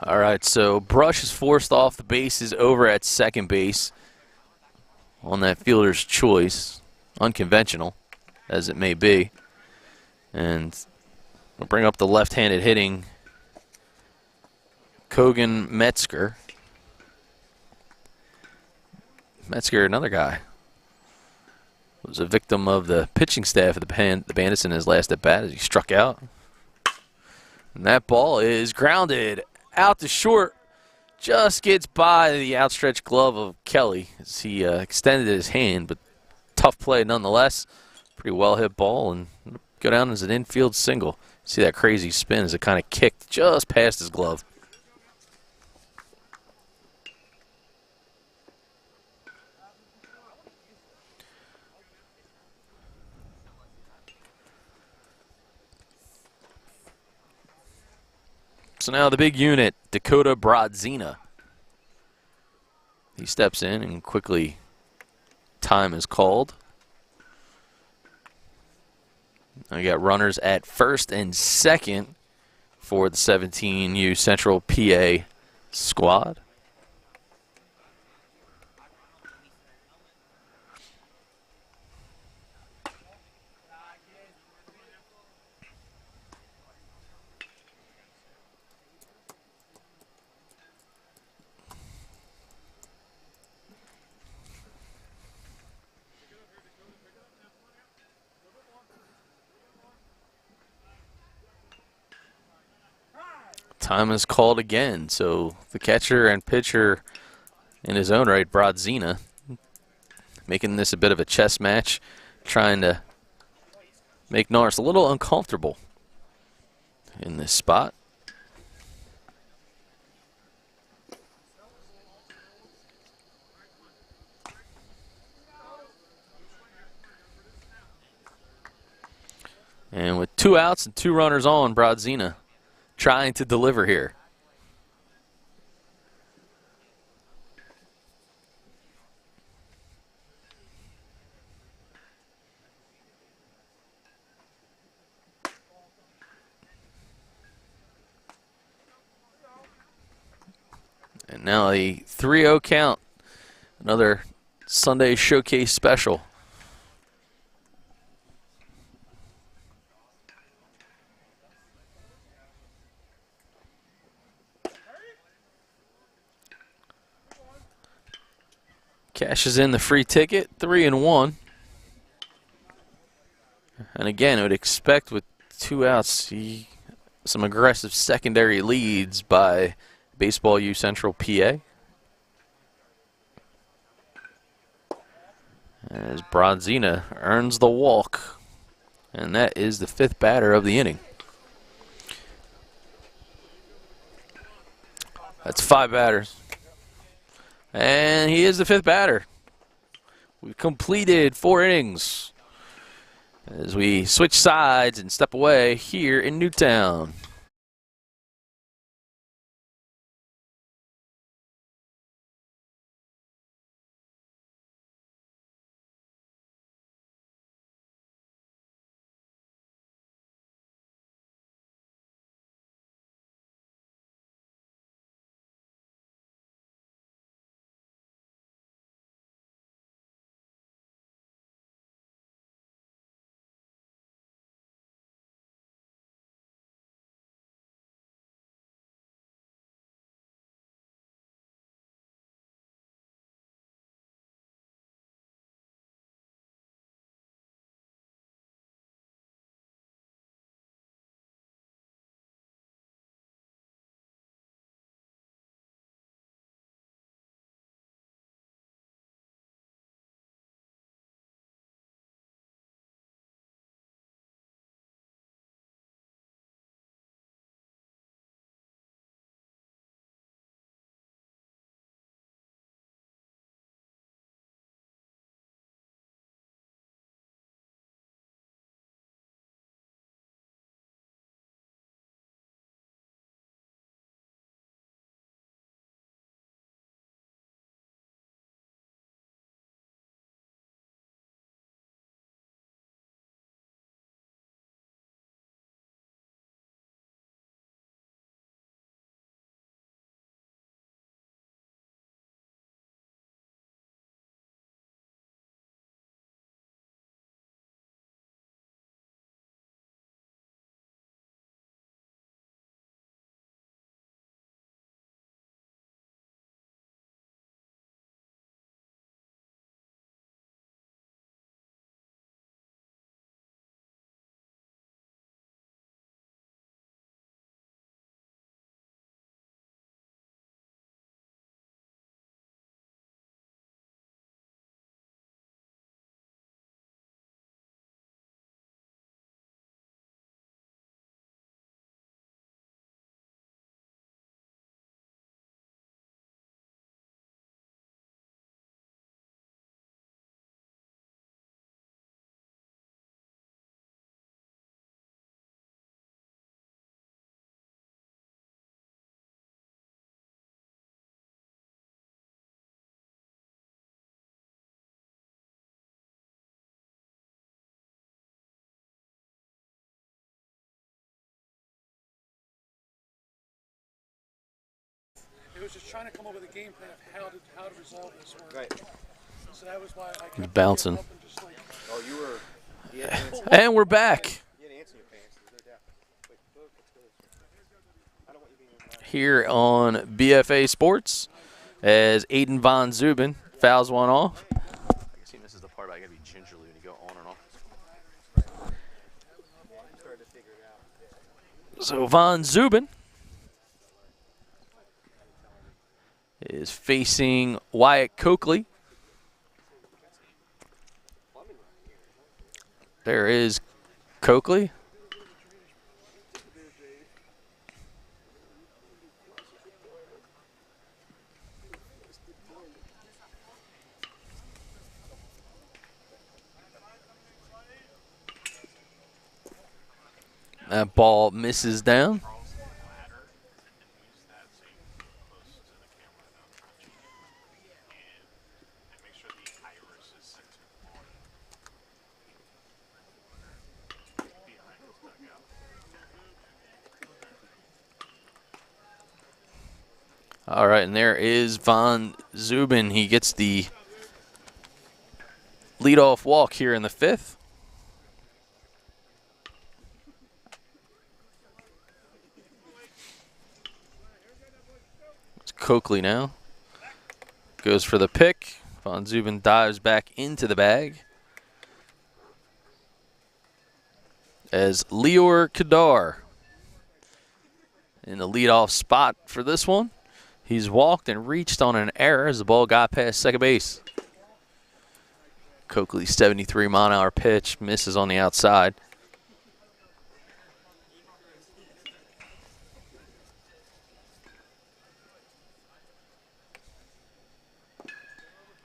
All right, so Brush is forced off the bases over at second base on that fielder's choice, unconventional as it may be. And we'll bring up the left-handed hitting Kogan Metzger. Metzger, another guy, was a victim of the pitching staff of the Bandits in his last at-bat as he struck out. And that ball is grounded out to short, just gets by the outstretched glove of Kelly as he extended his hand, but tough play nonetheless. Pretty well hit ball and go down as an infield single. See that crazy spin as it kind of kicked just past his glove. So now the big unit Dakota Brodzina. He steps in and quickly time is called. We got runners at first and second for the 17U Central PA squad. Time is called again, so the catcher and pitcher in his own right, Brodzina, making this a bit of a chess match, trying to make Norris a little uncomfortable in this spot. And with 2 outs and 2 runners on, Brodzina trying to deliver here. And now a 3-0 count. Another Sunday Showcase special. Cashes in the free ticket, 3-1. And again, I would expect with 2 outs, some aggressive secondary leads by Baseball U Central PA. As Brodzina earns the walk, and that is the 5th batter of the inning. That's 5 batters. And he is the 5th batter. We've completed 4 innings as we switch sides and step away here in Newtown.
was just trying to come up with a game plan of how to resolve this one.
Right.
So that was why I kept
bouncing.
getting up and just like,
Oh, you were.
And we're back
You had ants in your pants. There's no doubt. Wait, look, let's go. I don't want you being in my
here on BFA Sports as Aiden Von Zuben fouls one off. I guess he misses the part about I got to be gingerly when you go on and off.
started to figure it out.
So Von Zuben is facing Wyatt Coakley. There is Coakley. That ball misses down. All right, and there is Von Zuben. He gets the leadoff walk here in the 5th. It's Coakley now. Goes for the pick. Von Zuben dives back into the bag. As Lior Kadar in the leadoff spot for this one. He's walked and reached on an error as the ball got past second base. Coakley's 73-mile-an-hour pitch misses on the outside.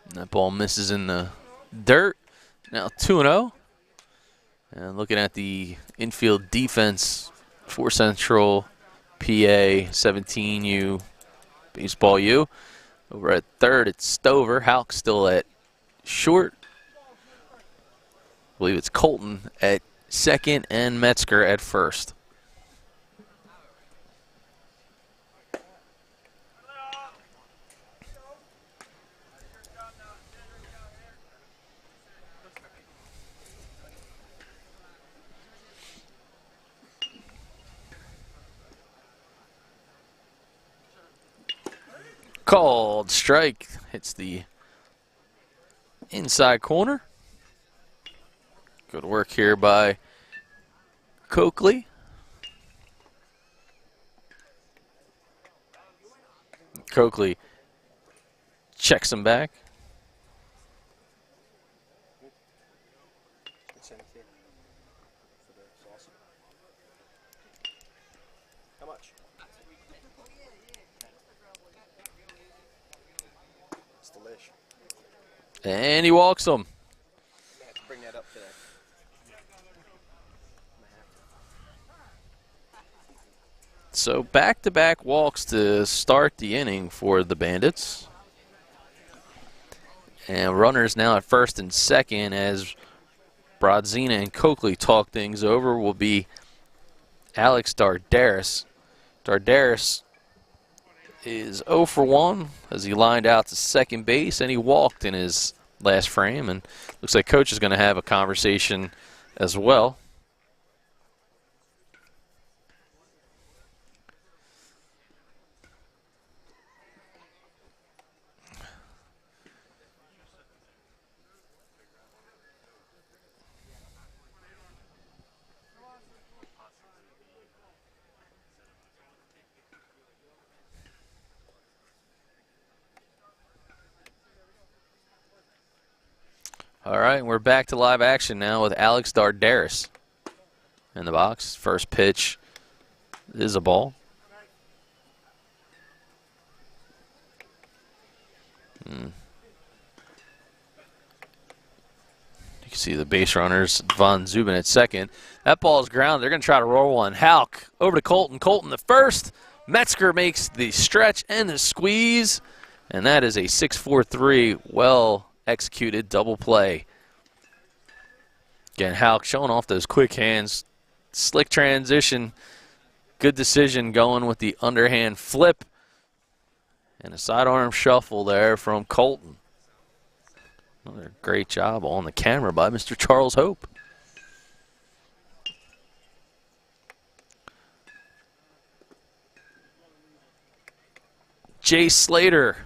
And that ball misses in the dirt. Now 2-0. And looking at the infield defense for Central PA 17U. Baseball U. Over at third, it's Stover. Halk still at short. I believe it's Colton at second and Metzger at first. Called strike. Hits the inside corner. Good work here by Coakley. Coakley checks him back.
How much? It's delish.
And he walks him.
I have to bring that up today.
So back-to-back walks to start the inning for the Bandits. And runners now at first and second as Brodzina and Coakley talk things over will be Alex Dardaris. Dardaris is 0 for 1 as he lined out to second base and he walked in his last frame. And looks like Coach is going to have a conversation as well. All right, we're back to live action now with Alex Dardaris in the box. First pitch is a ball. You can see the base runners, Von Zuben at second. That ball is grounded. They're going to try to roll one. Halk over to Colton. Colton the first. Metzger makes the stretch and the squeeze. And that is a 6-4-3 well-executed double play. Again, Halk showing off those quick hands. Slick transition. Good decision going with the underhand flip. And a sidearm shuffle there from Colton. Another great job on the camera by Mr. Charles Hope. Jay Slater,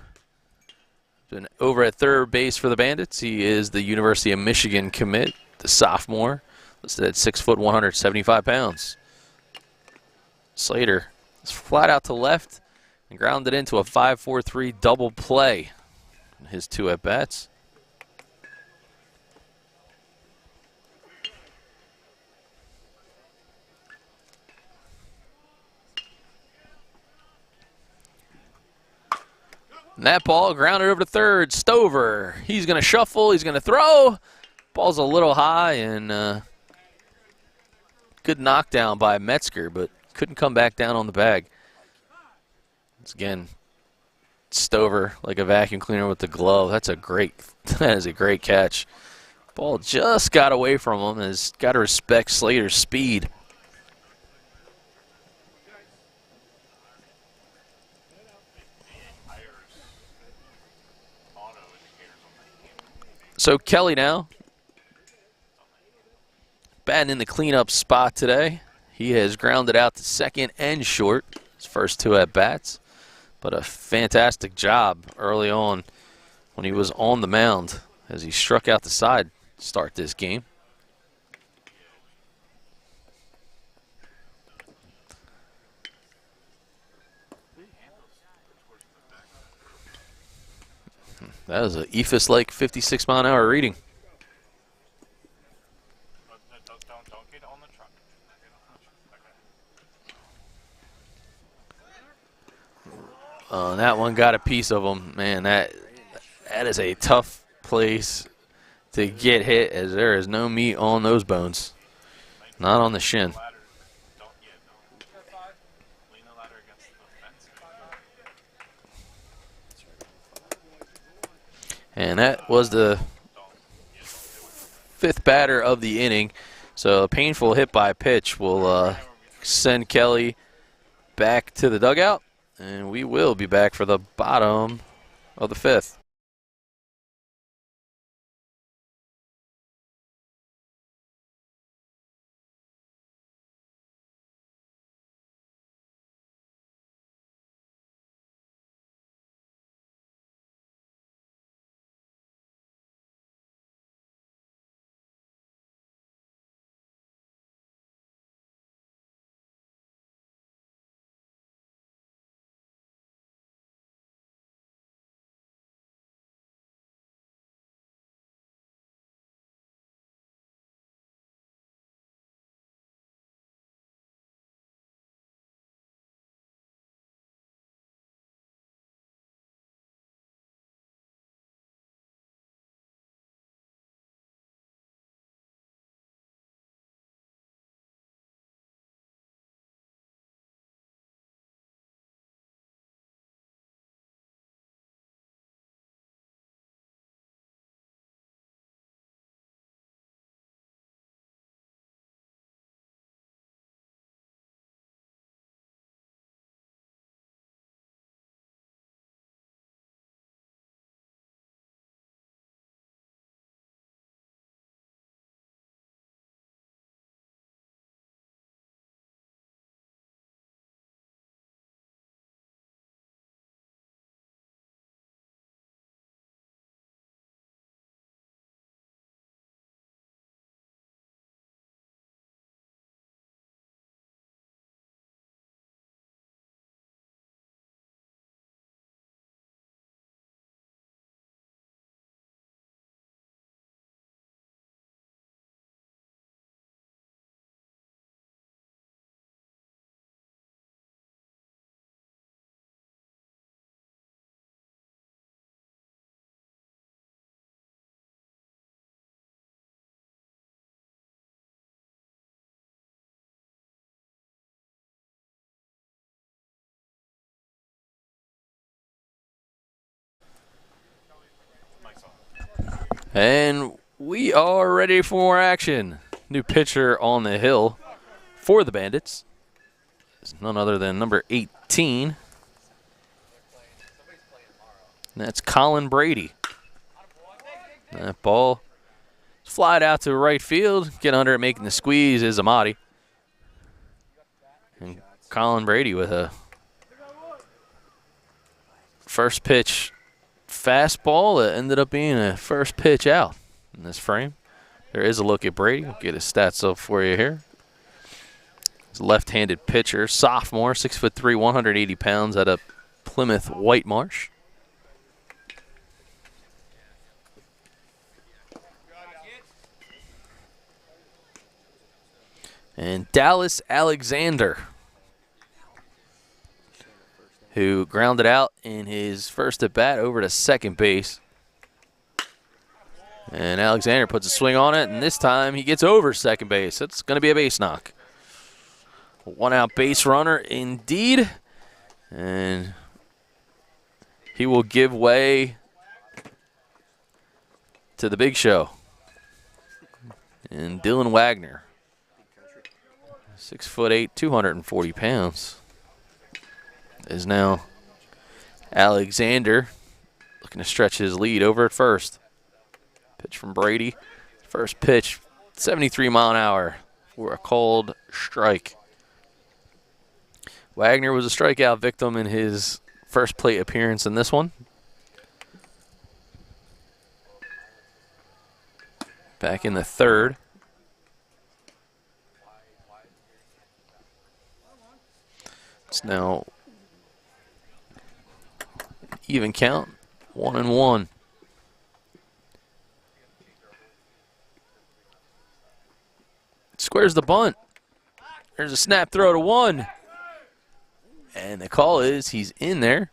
been over at third base for the Bandits. He is the University of Michigan commit, the sophomore, listed at 6 foot 175 pounds. Slater is flat out to left and grounded into a 5-4-3 double play in his 2 at-bats. And that ball grounded over to third. Stover, he's going to shuffle, he's going to throw. Ball's a little high, and good knockdown by Metzger, but couldn't come back down on the bag. Once again, Stover like a vacuum cleaner with the glove. That is a great catch. Ball just got away from him. Has got to respect Slater's speed. So Kelly now batting in the cleanup spot today. He has grounded out to second and short his first 2 at-bats, but a fantastic job early on when he was on the mound as he struck out the side to start this game. That was an Ephus-like 56-mile-an-hour reading.
Don't get on the truck.
That one got a piece of him. Man, that is a tough place to get hit, as there is no meat on those bones. Not on the shin. And that was the 5th batter of the inning. So a painful hit by pitch will send Kelly back to the dugout. And we will be back for the bottom of the 5th. And we are ready for more action. New pitcher on the hill for the Bandits. It's none other than number 18. And that's Colin Brady. That ball flied out to right field. Get under it, making the squeeze is Amati. And Colin Brady with a first pitch fastball that ended up being a first pitch out in this frame. There is a look at Brady. We'll get his stats up for you here. He's a left-handed pitcher, sophomore, 6'3", 180 pounds out of Plymouth Whitemarsh. And Dallas Alexander, who grounded out in his first at-bat over to second base. And Alexander puts a swing on it, and this time he gets over second base. It's going to be a base knock. A one-out base runner indeed. And he will give way to the big show. And Dylan Wagner, 6'8", 240 pounds, is now Alexander looking to stretch his lead over at first. Pitch from Brady. First pitch, 73 mile an hour for a called strike. Wagner was a strikeout victim in his first plate appearance in this one. Back in the third. It's now even count, 1-1. Squares the bunt. There's a snap throw to one. And the call is he's in there.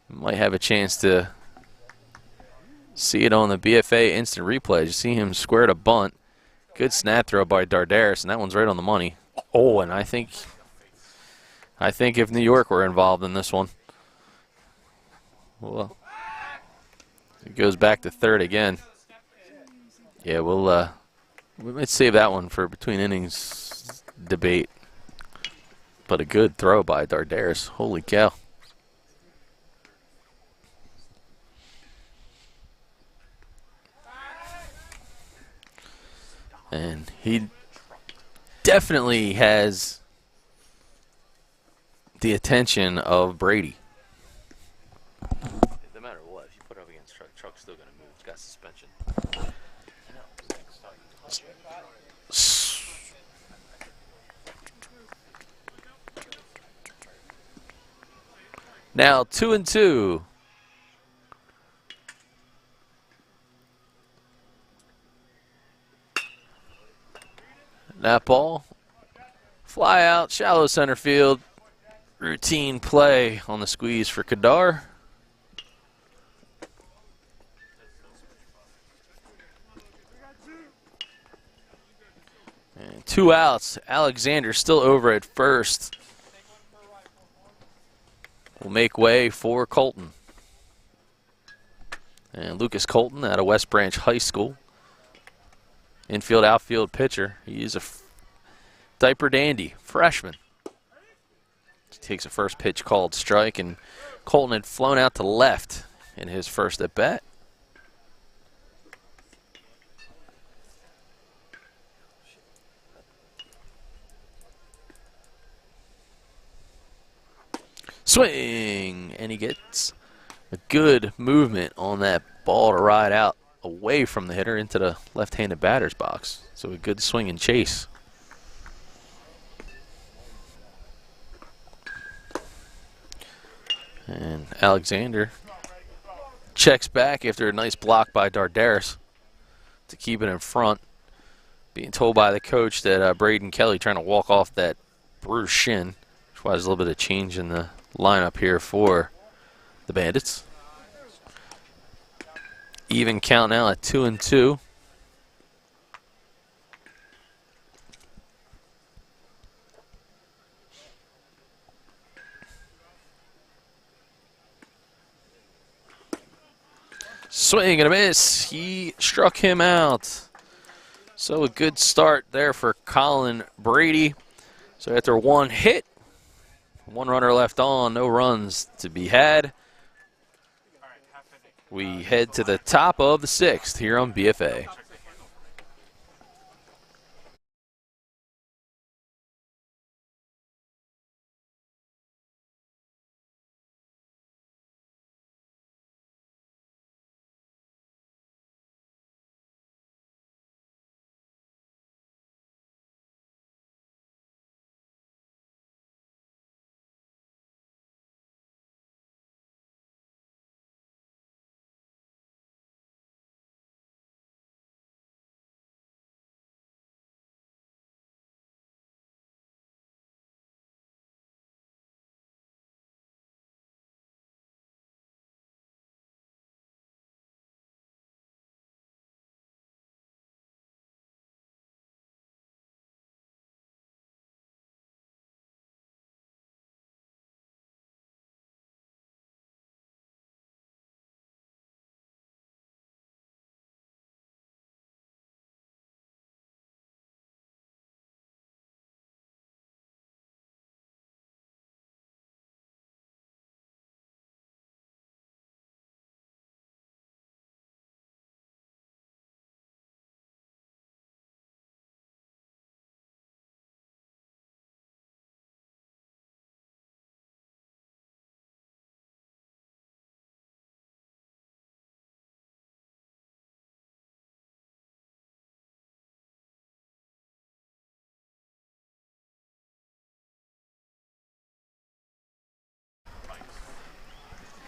Might have a chance to see it on the BFA instant replay. You see him square to bunt. Good snap throw by Dardaris, and that one's right on the money. Oh, and I think if New York were involved in this one, well, it goes back to third again. Yeah, we might save that one for between innings debate. But a good throw by Dardaris. Holy cow. And he definitely has the attention of Brady. No matter what, if you put it up against Truck's still going to move. It's got suspension. Now 2-2. That ball, fly out, shallow center field. Routine play on the squeeze for Kadar. And 2 outs. Alexander still over at first. Will make way for Colton. And Lucas Colton out of West Branch High School. Infield, outfield pitcher. He is a diaper dandy, freshman. He takes a first pitch called strike, and Colton had flown out to left in his first at bat. Swing, and he gets a good movement on that ball to ride out away from the hitter into the left-handed batter's box. So a good swing and chase. And Alexander checks back after a nice block by Dardaris to keep it in front. Being told by the coach that Braden Kelly trying to walk off that bruised shin, which is why there's a little bit of change in the lineup here for the Bandits. Even count now at 2-2. Swing and a miss. He struck him out. So a good start there for Colin Brady. So after one hit, one runner left on, no runs to be had. we head to the top of the 6th here on BFA.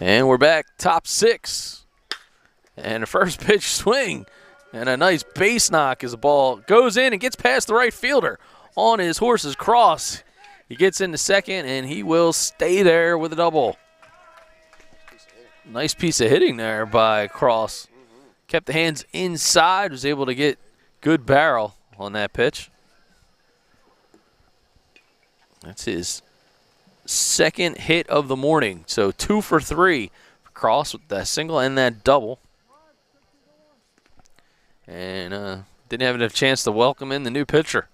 And we're back, top 6. And the first pitch swing. And a nice base knock as the ball goes in and gets past the right fielder on his horse's cross. He gets into second, and he will stay there with a double. Nice piece of hitting there by Cross. Kept the hands inside, was able to get good barrel on that pitch. That's his second hit of the morning. So 2 for 3 for Cross with that single and that double. And didn't have enough chance to welcome in the new pitcher.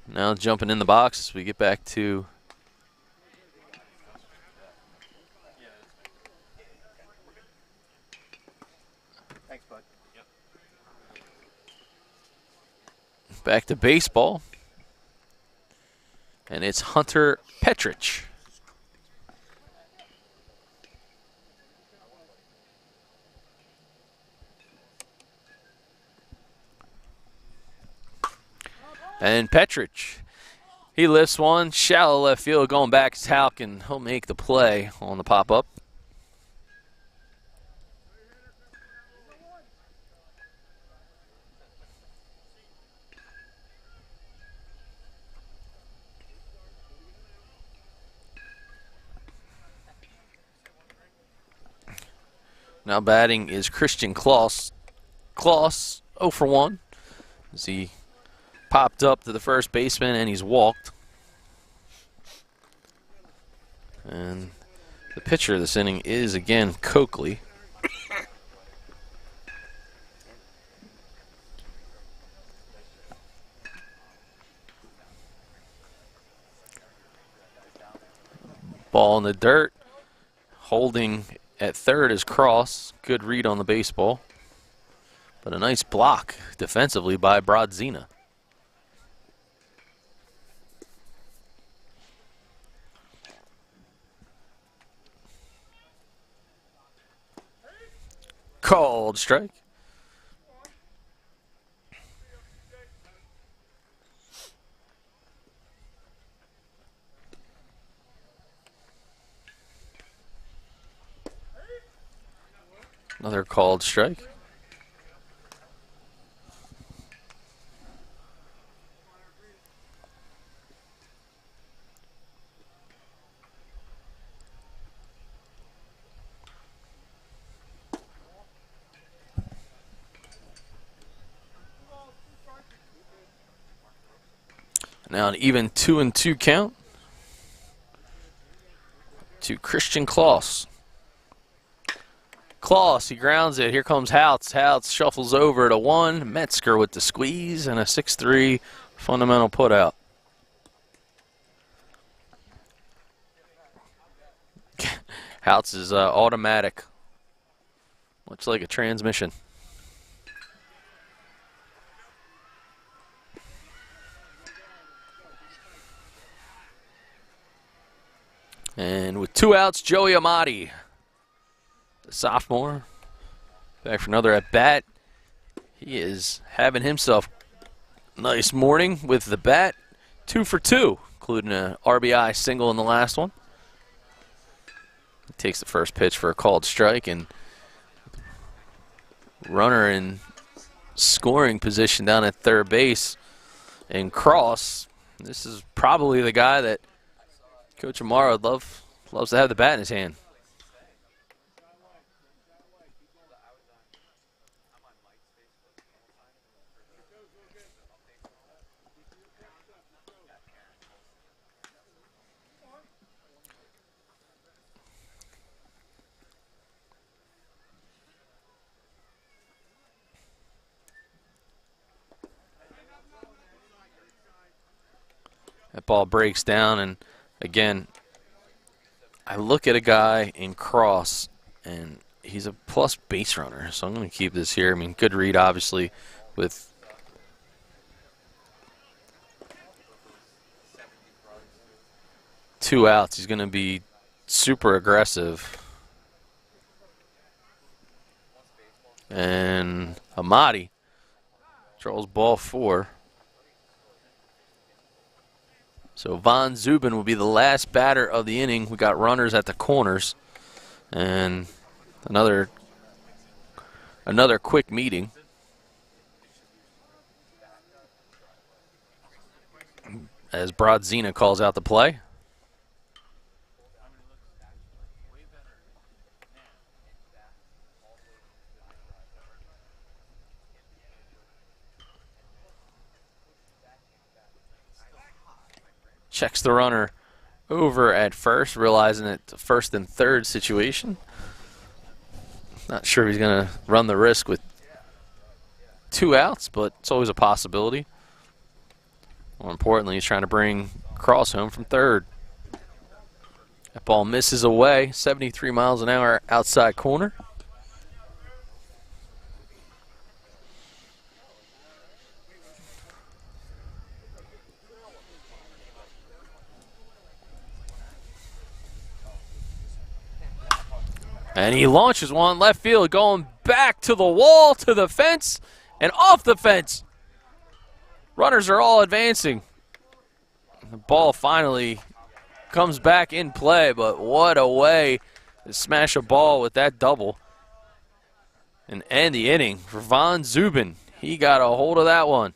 Now jumping in the box as we get back to
Thanks, bud.
back to baseball. And it's Hunter Petrich. And Petrich, he lifts one, shallow left field, going back to Talc, and he'll make the play on the pop-up. Now batting is Christian Kloss. Kloss 0 for 1 as he popped up to the first baseman and he's walked. And the pitcher of this inning is again Coakley. Ball in the dirt. Holding at third is Cross. Good read on the baseball. But a nice block defensively by Brodzina. Called strike. Another called strike. Now an even 2-2 count to Christian Kloss. Kloss, he grounds it. Here comes Houts. Houts shuffles over to 1. Metzger with the squeeze and a 6-3 fundamental putout. Houts is automatic, much like a transmission. And with 2 outs, Joey Amati, the sophomore, back for another at bat. He is having himself a nice morning with the bat. 2 for 2, including an RBI single in the last one. He takes the first pitch for a called strike, and runner in scoring position down at third base. And Cross, this is probably the guy that Coach Amaro loves to have the bat in his hand. That ball breaks down, and again, I look at a guy in Cross, and he's a plus base runner, so I'm going to keep this here. I mean, good read, obviously, with two outs. He's going to be super aggressive. And Amati draws ball 4. So Von Zuben will be the last batter of the inning. We got runners at the corners, and another quick meeting. As Brodzina calls out the play. Checks the runner over at first, realizing it's a first and third situation. Not sure he's going to run the risk with 2 outs, but it's always a possibility. More importantly, he's trying to bring Cross home from third. That ball misses away, 73 miles an hour outside corner. And he launches one left field, going back to the wall, to the fence, and off the fence. Runners are all advancing. The ball finally comes back in play, but what a way to smash a ball with that double and end the inning for Von Zuben. He got a hold of that one.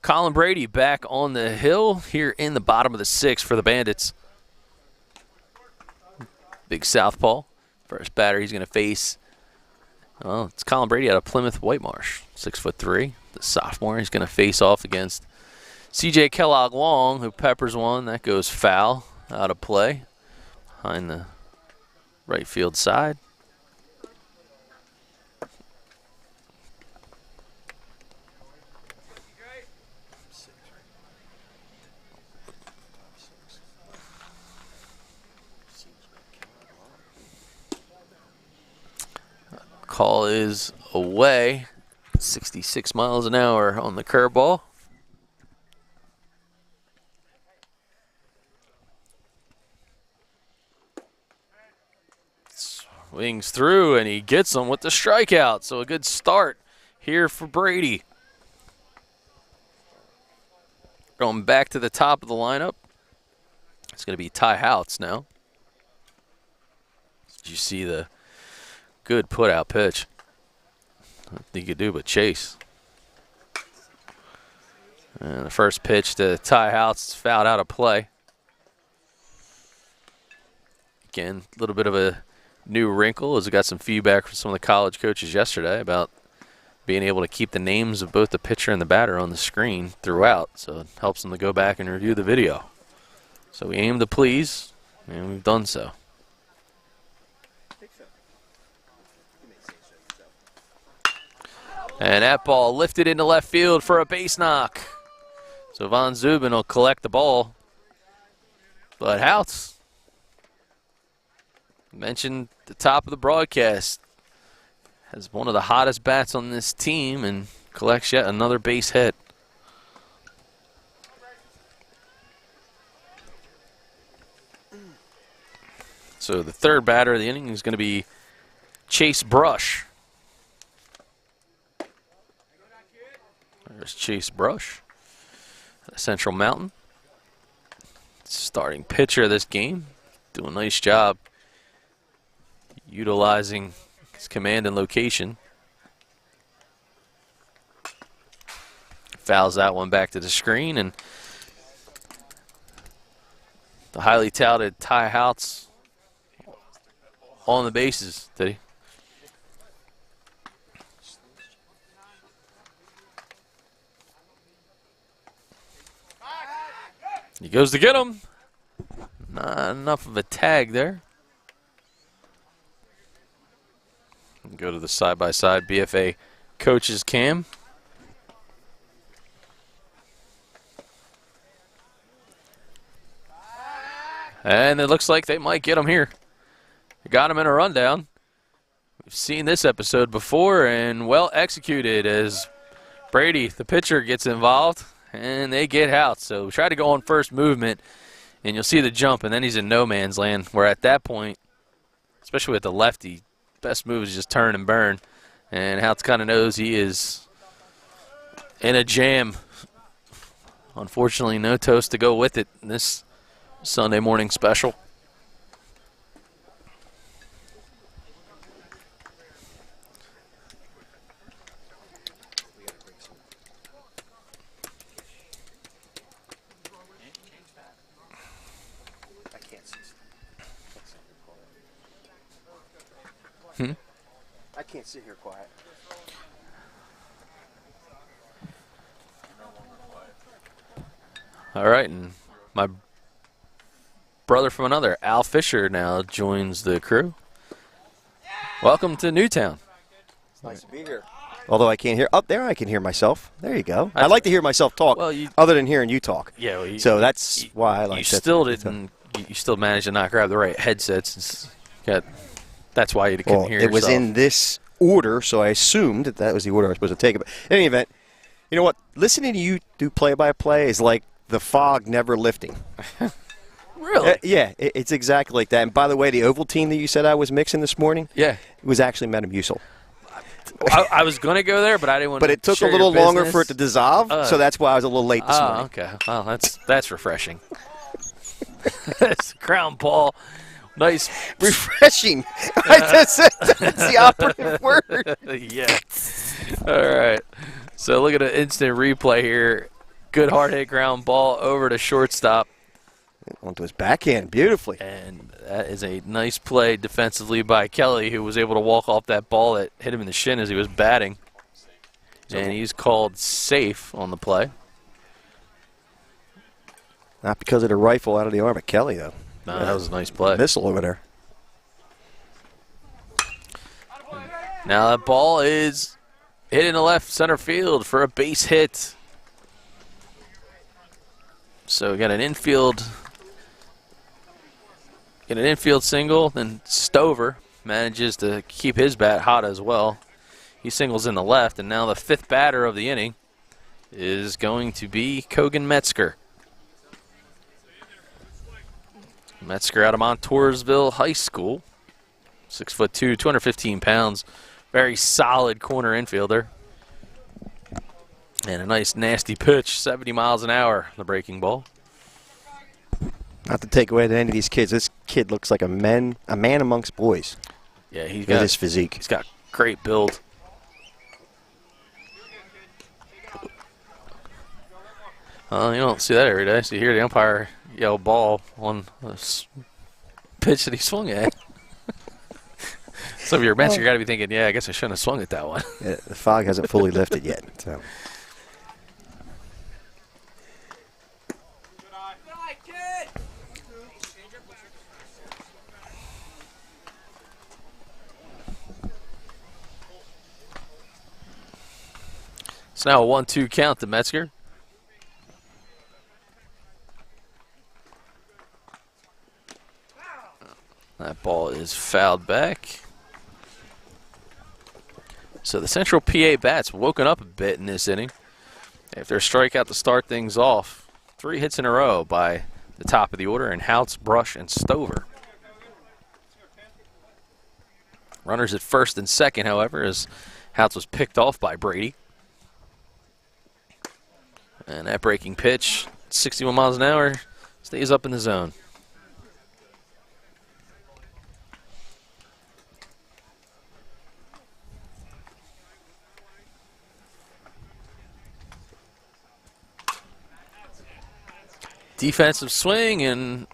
Colin Brady back on the hill here in the bottom of the 6th for the Bandits. Big southpaw. First batter he's going to face. Well, it's Colin Brady out of Plymouth Whitemarsh, 6'3". The sophomore. He's going to face off against C.J. Kellogg Long, who peppers one. That goes foul, out of play, behind the right field side. Call is away. 66 miles an hour on the curveball. Swings through, and he gets him with the strikeout. So a good start here for Brady. Going back to the top of the lineup. It's going to be Ty Houts now. Did you see the good put-out pitch? Nothing you could do but chase. And the first pitch to Ty Houts is fouled out of play. Again, a little bit of a new wrinkle as we got some feedback from some of the college coaches yesterday about being able to keep the names of both the pitcher and the batter on the screen throughout. So it helps them to go back and review the video. So we aim to please, and we've done so. And that ball lifted into left field for a base knock. So Von Zuben will collect the ball. But Houts, mentioned at the top of the broadcast, has one of the hottest bats on this team and collects yet another base hit. So the third batter of the inning is going to be Chase Brush. There's Chase Brush, Central Mountain. Starting pitcher of this game. Doing a nice job utilizing his command and location. Fouls that one back to the screen, and the highly touted Ty Houts on the bases, did he? He goes to get him. Not enough of a tag there. Go to the side-by-side BFA coaches cam. And it looks like they might get him here. They got him in a rundown. We've seen this episode before, and well executed as Brady, the pitcher, gets involved. And they get out. So try to go on first movement, and you'll see the jump, and then he's in no man's land. Where at that point, especially with the lefty, best move is just turn and burn. And Houts kind of knows he is in a jam. Unfortunately, no toast to go with it in this Sunday morning special.
I can't sit here quiet.
All right, and my brother from another, Al Fisher, now joins the crew. Welcome to Newtown.
It's nice to be here. Although I can't hear. Up there, I can hear myself. There you go. I like to hear myself talk,
well,
other than hearing you talk.
Yeah, well,
so that's why I like.
You still didn't. You still managed to not grab the right headsets. That's why you couldn't hear yourself.
It was in this order, so I assumed that was the order I was supposed to take it. But in any event, you know what? Listening to you do play-by-play is like the fog never lifting.
Really?
Yeah, it's exactly like that. And by the way, the Ovaltine that you said I was mixing this morning,
yeah,
it was actually Metamucil.
I was going to go there, but I didn't want to.
But it took a little longer for it to dissolve, so that's why I was a little late this morning.
Okay. Well, that's refreshing. That's ground ball. Nice.
Refreshing. That's the operative word.
Yeah. All right. So look at an instant replay here. Good hard hit ground ball over to shortstop.
Onto his backhand beautifully.
And that is a nice play defensively by Kelly, who was able to walk off that ball that hit him in the shin as he was batting. And he's called safe on the play.
Not because of the rifle out of the arm of Kelly, though.
No, that was a nice play.
Missile over there.
Now that ball is hit in the left center field for a base hit. So we got an infield single, then Stover manages to keep his bat hot as well. He singles in the left, and now the fifth batter of the inning is going to be Kogan Metzger. Metzger out of Montoursville High School. 6'2", 215 pounds. Very solid corner infielder. And a nice nasty pitch, 70 miles an hour, the breaking ball.
Not to take away to any of these kids. This kid looks like a man amongst boys.
Yeah, he's
got
got
his physique.
He's got great build. You don't see that every day. So you hear the umpire yell ball on a pitch that he swung at. So if you're a bench, you got to be thinking, yeah, I guess I shouldn't have swung at that one.
Yeah, the fog hasn't fully lifted yet. So.
It's now a 1-2 count to Metzger. That ball is fouled back. So the Central PA bats woken up a bit in this inning. After a strikeout to start things off, 3 hits in a row by the top of the order in Houts, Brush, and Stover. Runners at first and second, however, as Houts was picked off by Brady. And that breaking pitch, 61 miles an hour, stays up in the zone. Defensive swing and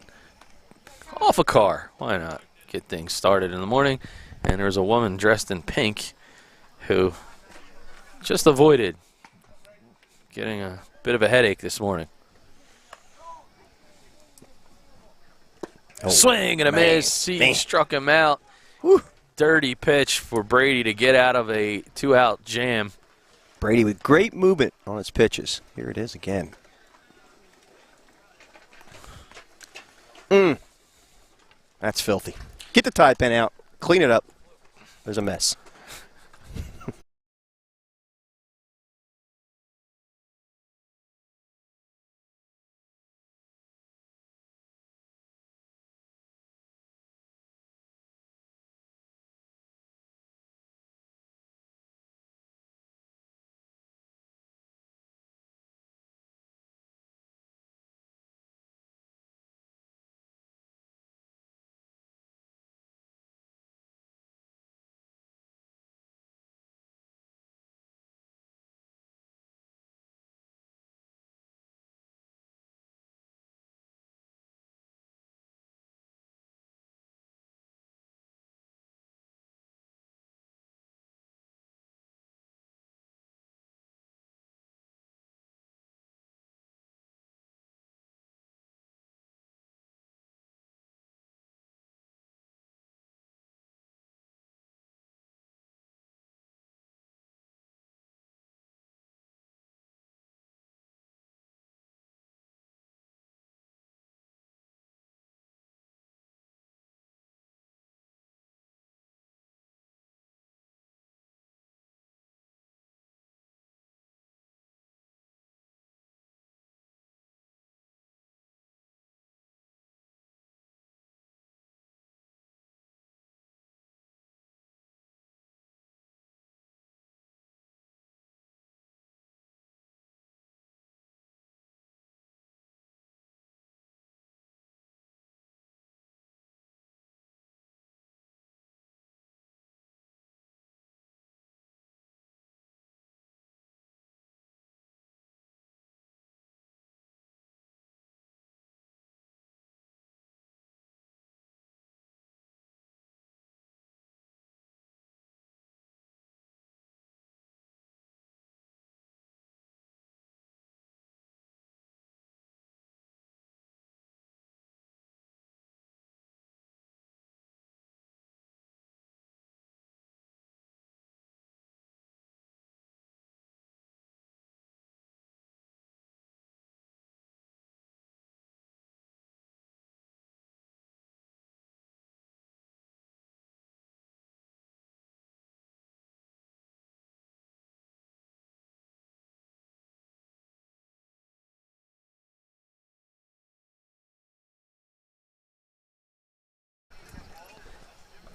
off a car. Why not get things started in the morning? And there's a woman dressed in pink who just avoided getting a bit of a headache this morning.
Oh,
swing and a miss. He struck him out. Whew. Dirty pitch for Brady to get out of a 2-out jam.
Brady with great movement on his pitches. Here it is again. That's filthy. Get the Tide pen out. Clean it up. There's a mess.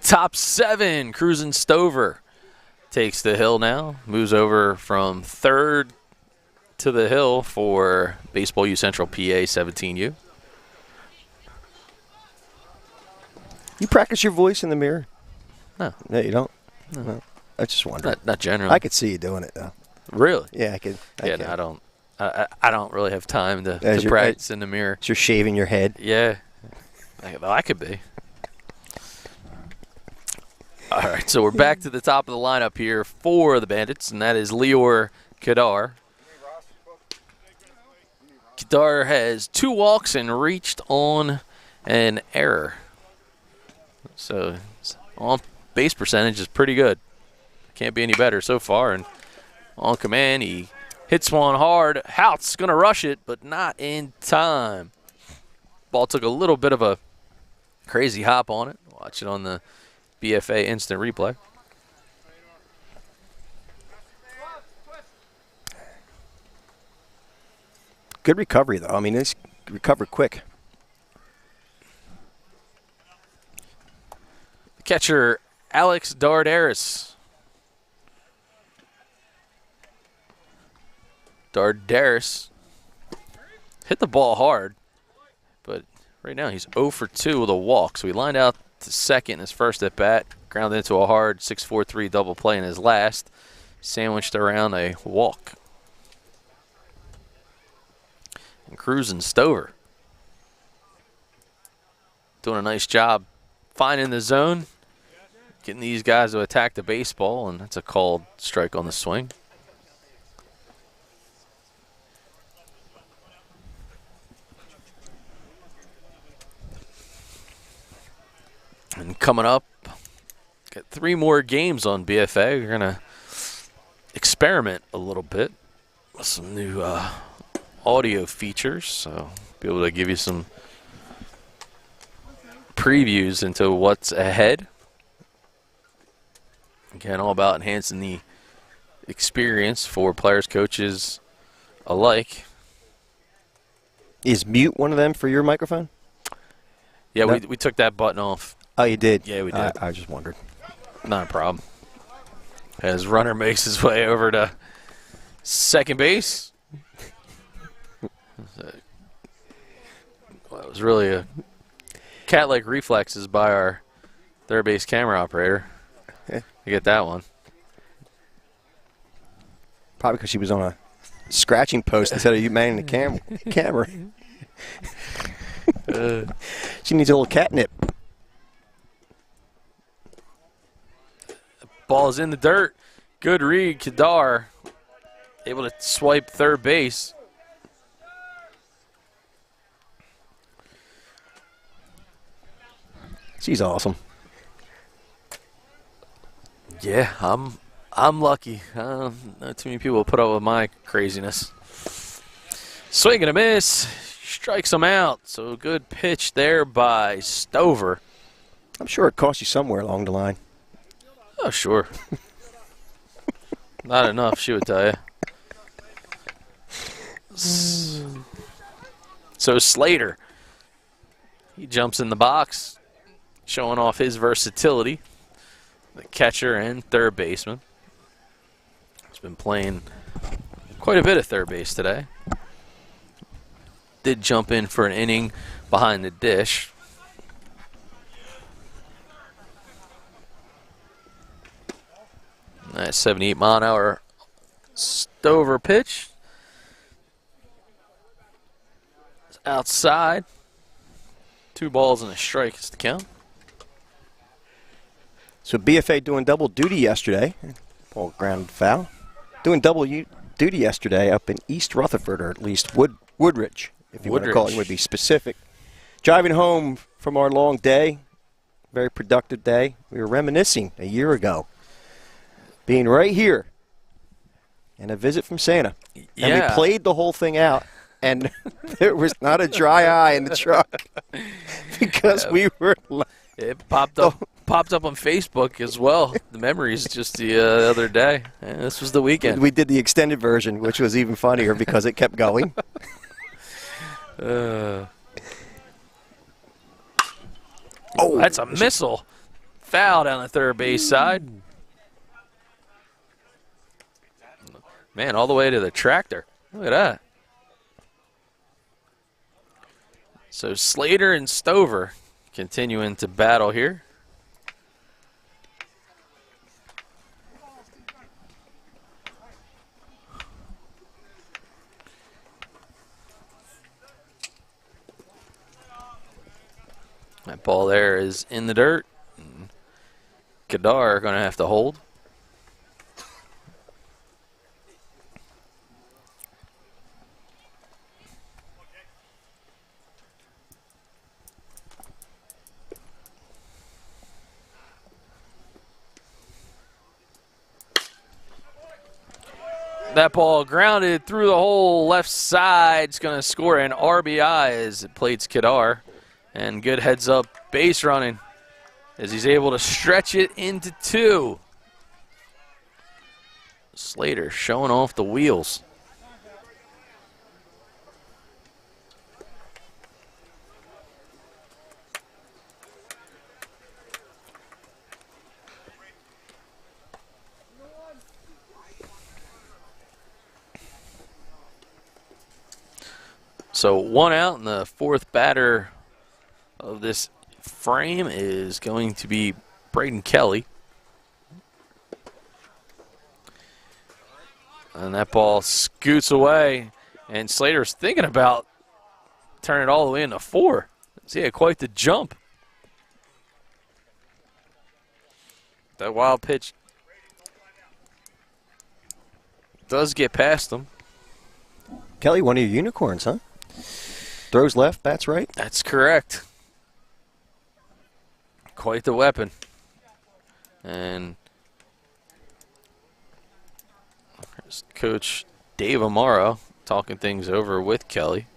top 7, cruising Stover. Takes the hill now, moves over from 3rd to the hill for Baseball U Central PA 17U.
You practice your voice in the mirror?
No.
No, you don't? No. I just wondered.
Not generally.
I could see you doing it, though.
Really?
Yeah, I could.
No, I don't really have time to practice in the mirror.
So you're shaving your head?
Yeah. I could be. All right, so we're back to the top of the lineup here for the Bandits, and that is Lior Kadar. Kadar has 2 walks and reached on an error. So his on-base percentage is pretty good. Can't be any better so far. And on command, he hits one hard. Hout's going to rush it, but not in time. Ball took a little bit of a crazy hop on it. Watch it on the BFA instant replay.
Good recovery, though. I mean, it's recovered quick.
Catcher Alex Dardaris. Dardaris hit the ball hard, but right now he's 0 for 2 with a walk. So he lined out to second in his first at bat, grounded into a hard 6-4-3 double play in his last, sandwiched around a walk. And cruising Stover doing a nice job finding the zone, getting these guys to attack the baseball, and that's a called strike on the swing. And coming up, got 3 more games on BFA. We're going to experiment a little bit with some new audio features, so be able to give you some previews into what's ahead. Again, all about enhancing the experience for players, coaches alike.
Is mute one of them for your microphone?
Yeah,
No.
we took that button off.
Oh, you did?
Yeah, we did.
I just wondered.
Not a problem. As runner makes his way over to second base. Well, it was really a cat-like reflexes by our third base camera operator.
Yeah.
To get that one.
Probably because she was on a scratching post instead of you manning the camera. She needs a little catnip.
Ball is in the dirt. Good read. Kadar able to swipe third base.
She's awesome.
Yeah, I'm lucky. Not too many people put up with my craziness. Swing and a miss. Strikes him out. So good pitch there by Stover.
I'm sure it cost you somewhere along the line.
Oh, sure. Not enough, she would tell you. So Slater, he jumps in the box, showing off his versatility. The catcher and third baseman. He's been playing quite a bit of third base today. Did jump in for an inning behind the dish. Nice 78-mile-an-hour Stover pitch. It's outside. 2 balls and a strike is the count.
So BFA doing double duty yesterday. Ball grounded foul. Doing double duty yesterday up in East Rutherford, or at least Woodridge, if you want to call it. Would be specific. Driving home from our long day, very productive day. We were reminiscing a year ago, being right here, and a visit from Santa.
Yeah.
And we played the whole thing out, and there was not a dry eye in the truck because we were.
It popped up on Facebook as well. The memories just the other day. And this was the weekend.
We did the extended version, which was even funnier because it kept going.
Oh, that's a missile. Foul down the third base side. Man, all the way to the tractor. Look at that. So Slater and Stover continuing to battle here. That ball there is in the dirt. Kadar going to have to hold. That ball grounded through the hole left side. It's going to score an RBI as it plates Kadar. And good heads up base running as he's able to stretch it into 2. Slater showing off the wheels. So 1 out, and the 4th batter of this frame is going to be Braden Kelly. And that ball scoots away, and Slater's thinking about turning it all the way into 4. He had quite the jump. That wild pitch does get past him.
Kelly, one of your unicorns, huh? Throws left, bats right?
That's correct. Quite the weapon. And there's Coach Dave Amaro talking things over with Kelly.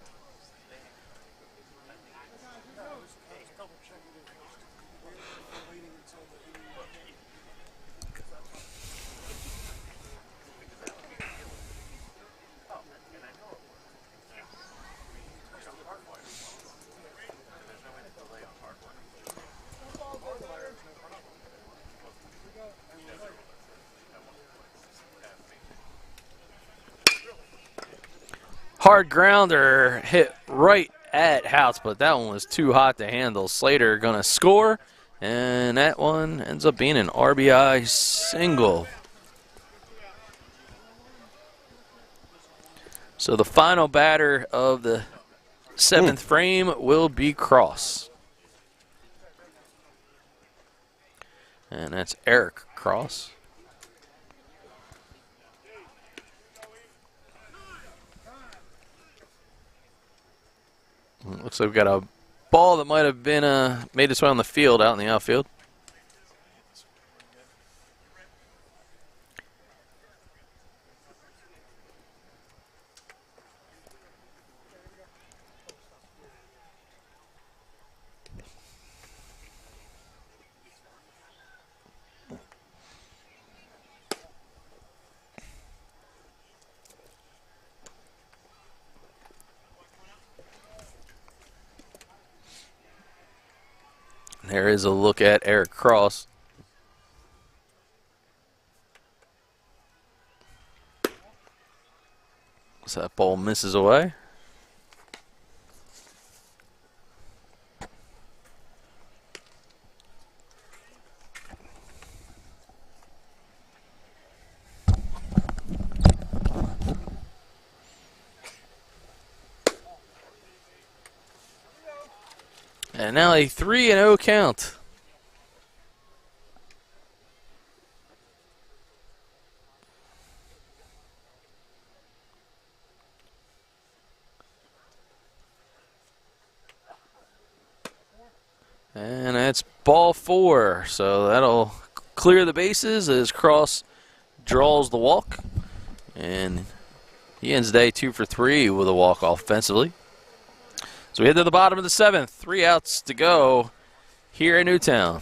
Hard grounder hit right at House, but that one was too hot to handle. Slater going to score, and that one ends up being an RBI single. So the final batter of the 7th frame will be Cross. And that's Eric Cross. Looks like we've got a ball that might have been made its way on the field, out in the outfield. There is a look at Eric Cross. So that ball misses away. And now a 3-0 count. And that's ball 4. So that'll clear the bases as Cross draws the walk. And he ends the day 2 for 3 with a walk offensively. So we head to the bottom of the 7th. 3 outs to go here in Newtown.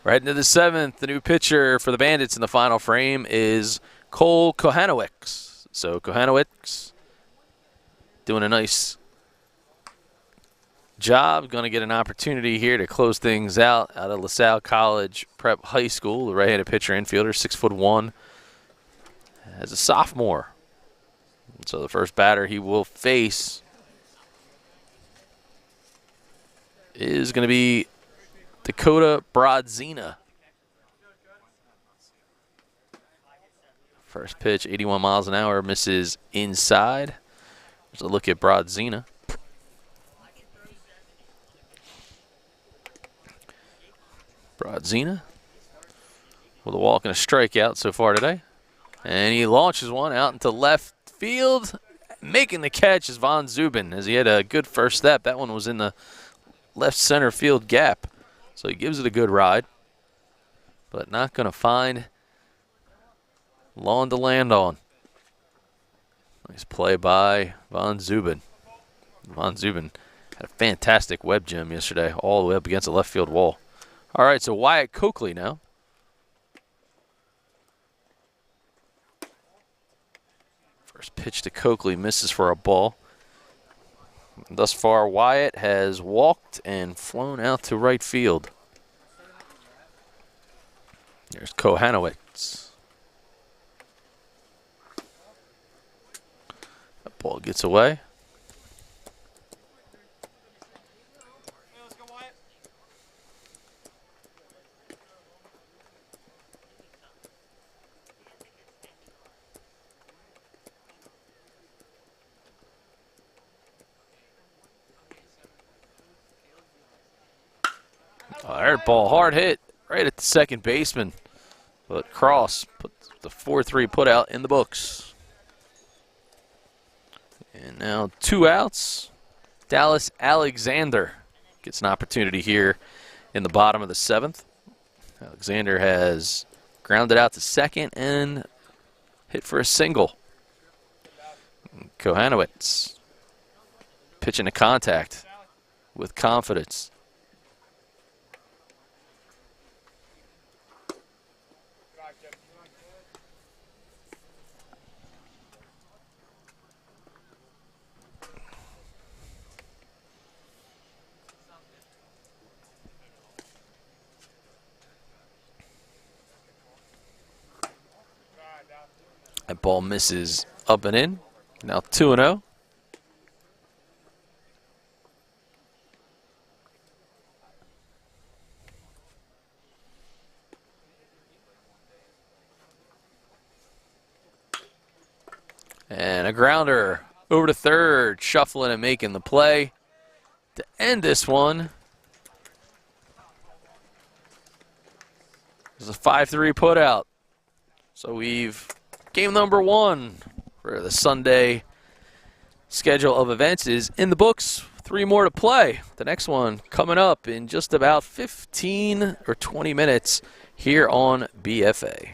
Right into the 7th, the new pitcher for the Bandits in the final frame is Cole Kohanowicz. So Kohanowicz doing a nice job. Going to get an opportunity here to close things out of LaSalle College Prep High School. The right-handed pitcher infielder, 6'1", as a sophomore. So the first batter he will face is going to be Dakota Brodzina. First pitch, 81 miles an hour, misses inside. There's a look at Brodzina. Brodzina with a walk and a strikeout so far today. And he launches one out into left field. Making the catch is Von Zuben, as he had a good first step. That one was in the left center field gap. So he gives it a good ride, but not going to find lawn to land on. Nice play by Von Zuben. Von Zuben had a fantastic web gem yesterday, all the way up against the left field wall. All right, so Wyatt Coakley now. First pitch to Coakley misses for a ball. Thus far, Wyatt has walked and flown out to right field. There's Kohanowicz. That ball gets away. That ball hard hit right at the second baseman. But Cross put the 4-3 put out in the books. And now 2 outs. Dallas Alexander gets an opportunity here in the bottom of the 7th. Alexander has grounded out to second and hit for a single. Kohanowicz pitching to contact with confidence. That ball misses up and in. Now 2-0. And a grounder over to third, shuffling and making the play to end this one. There's a 5-3 put out. So we've game number 1 for the Sunday schedule of events is in the books. 3 more to play. The next one coming up in just about 15 or 20 minutes here on BFA.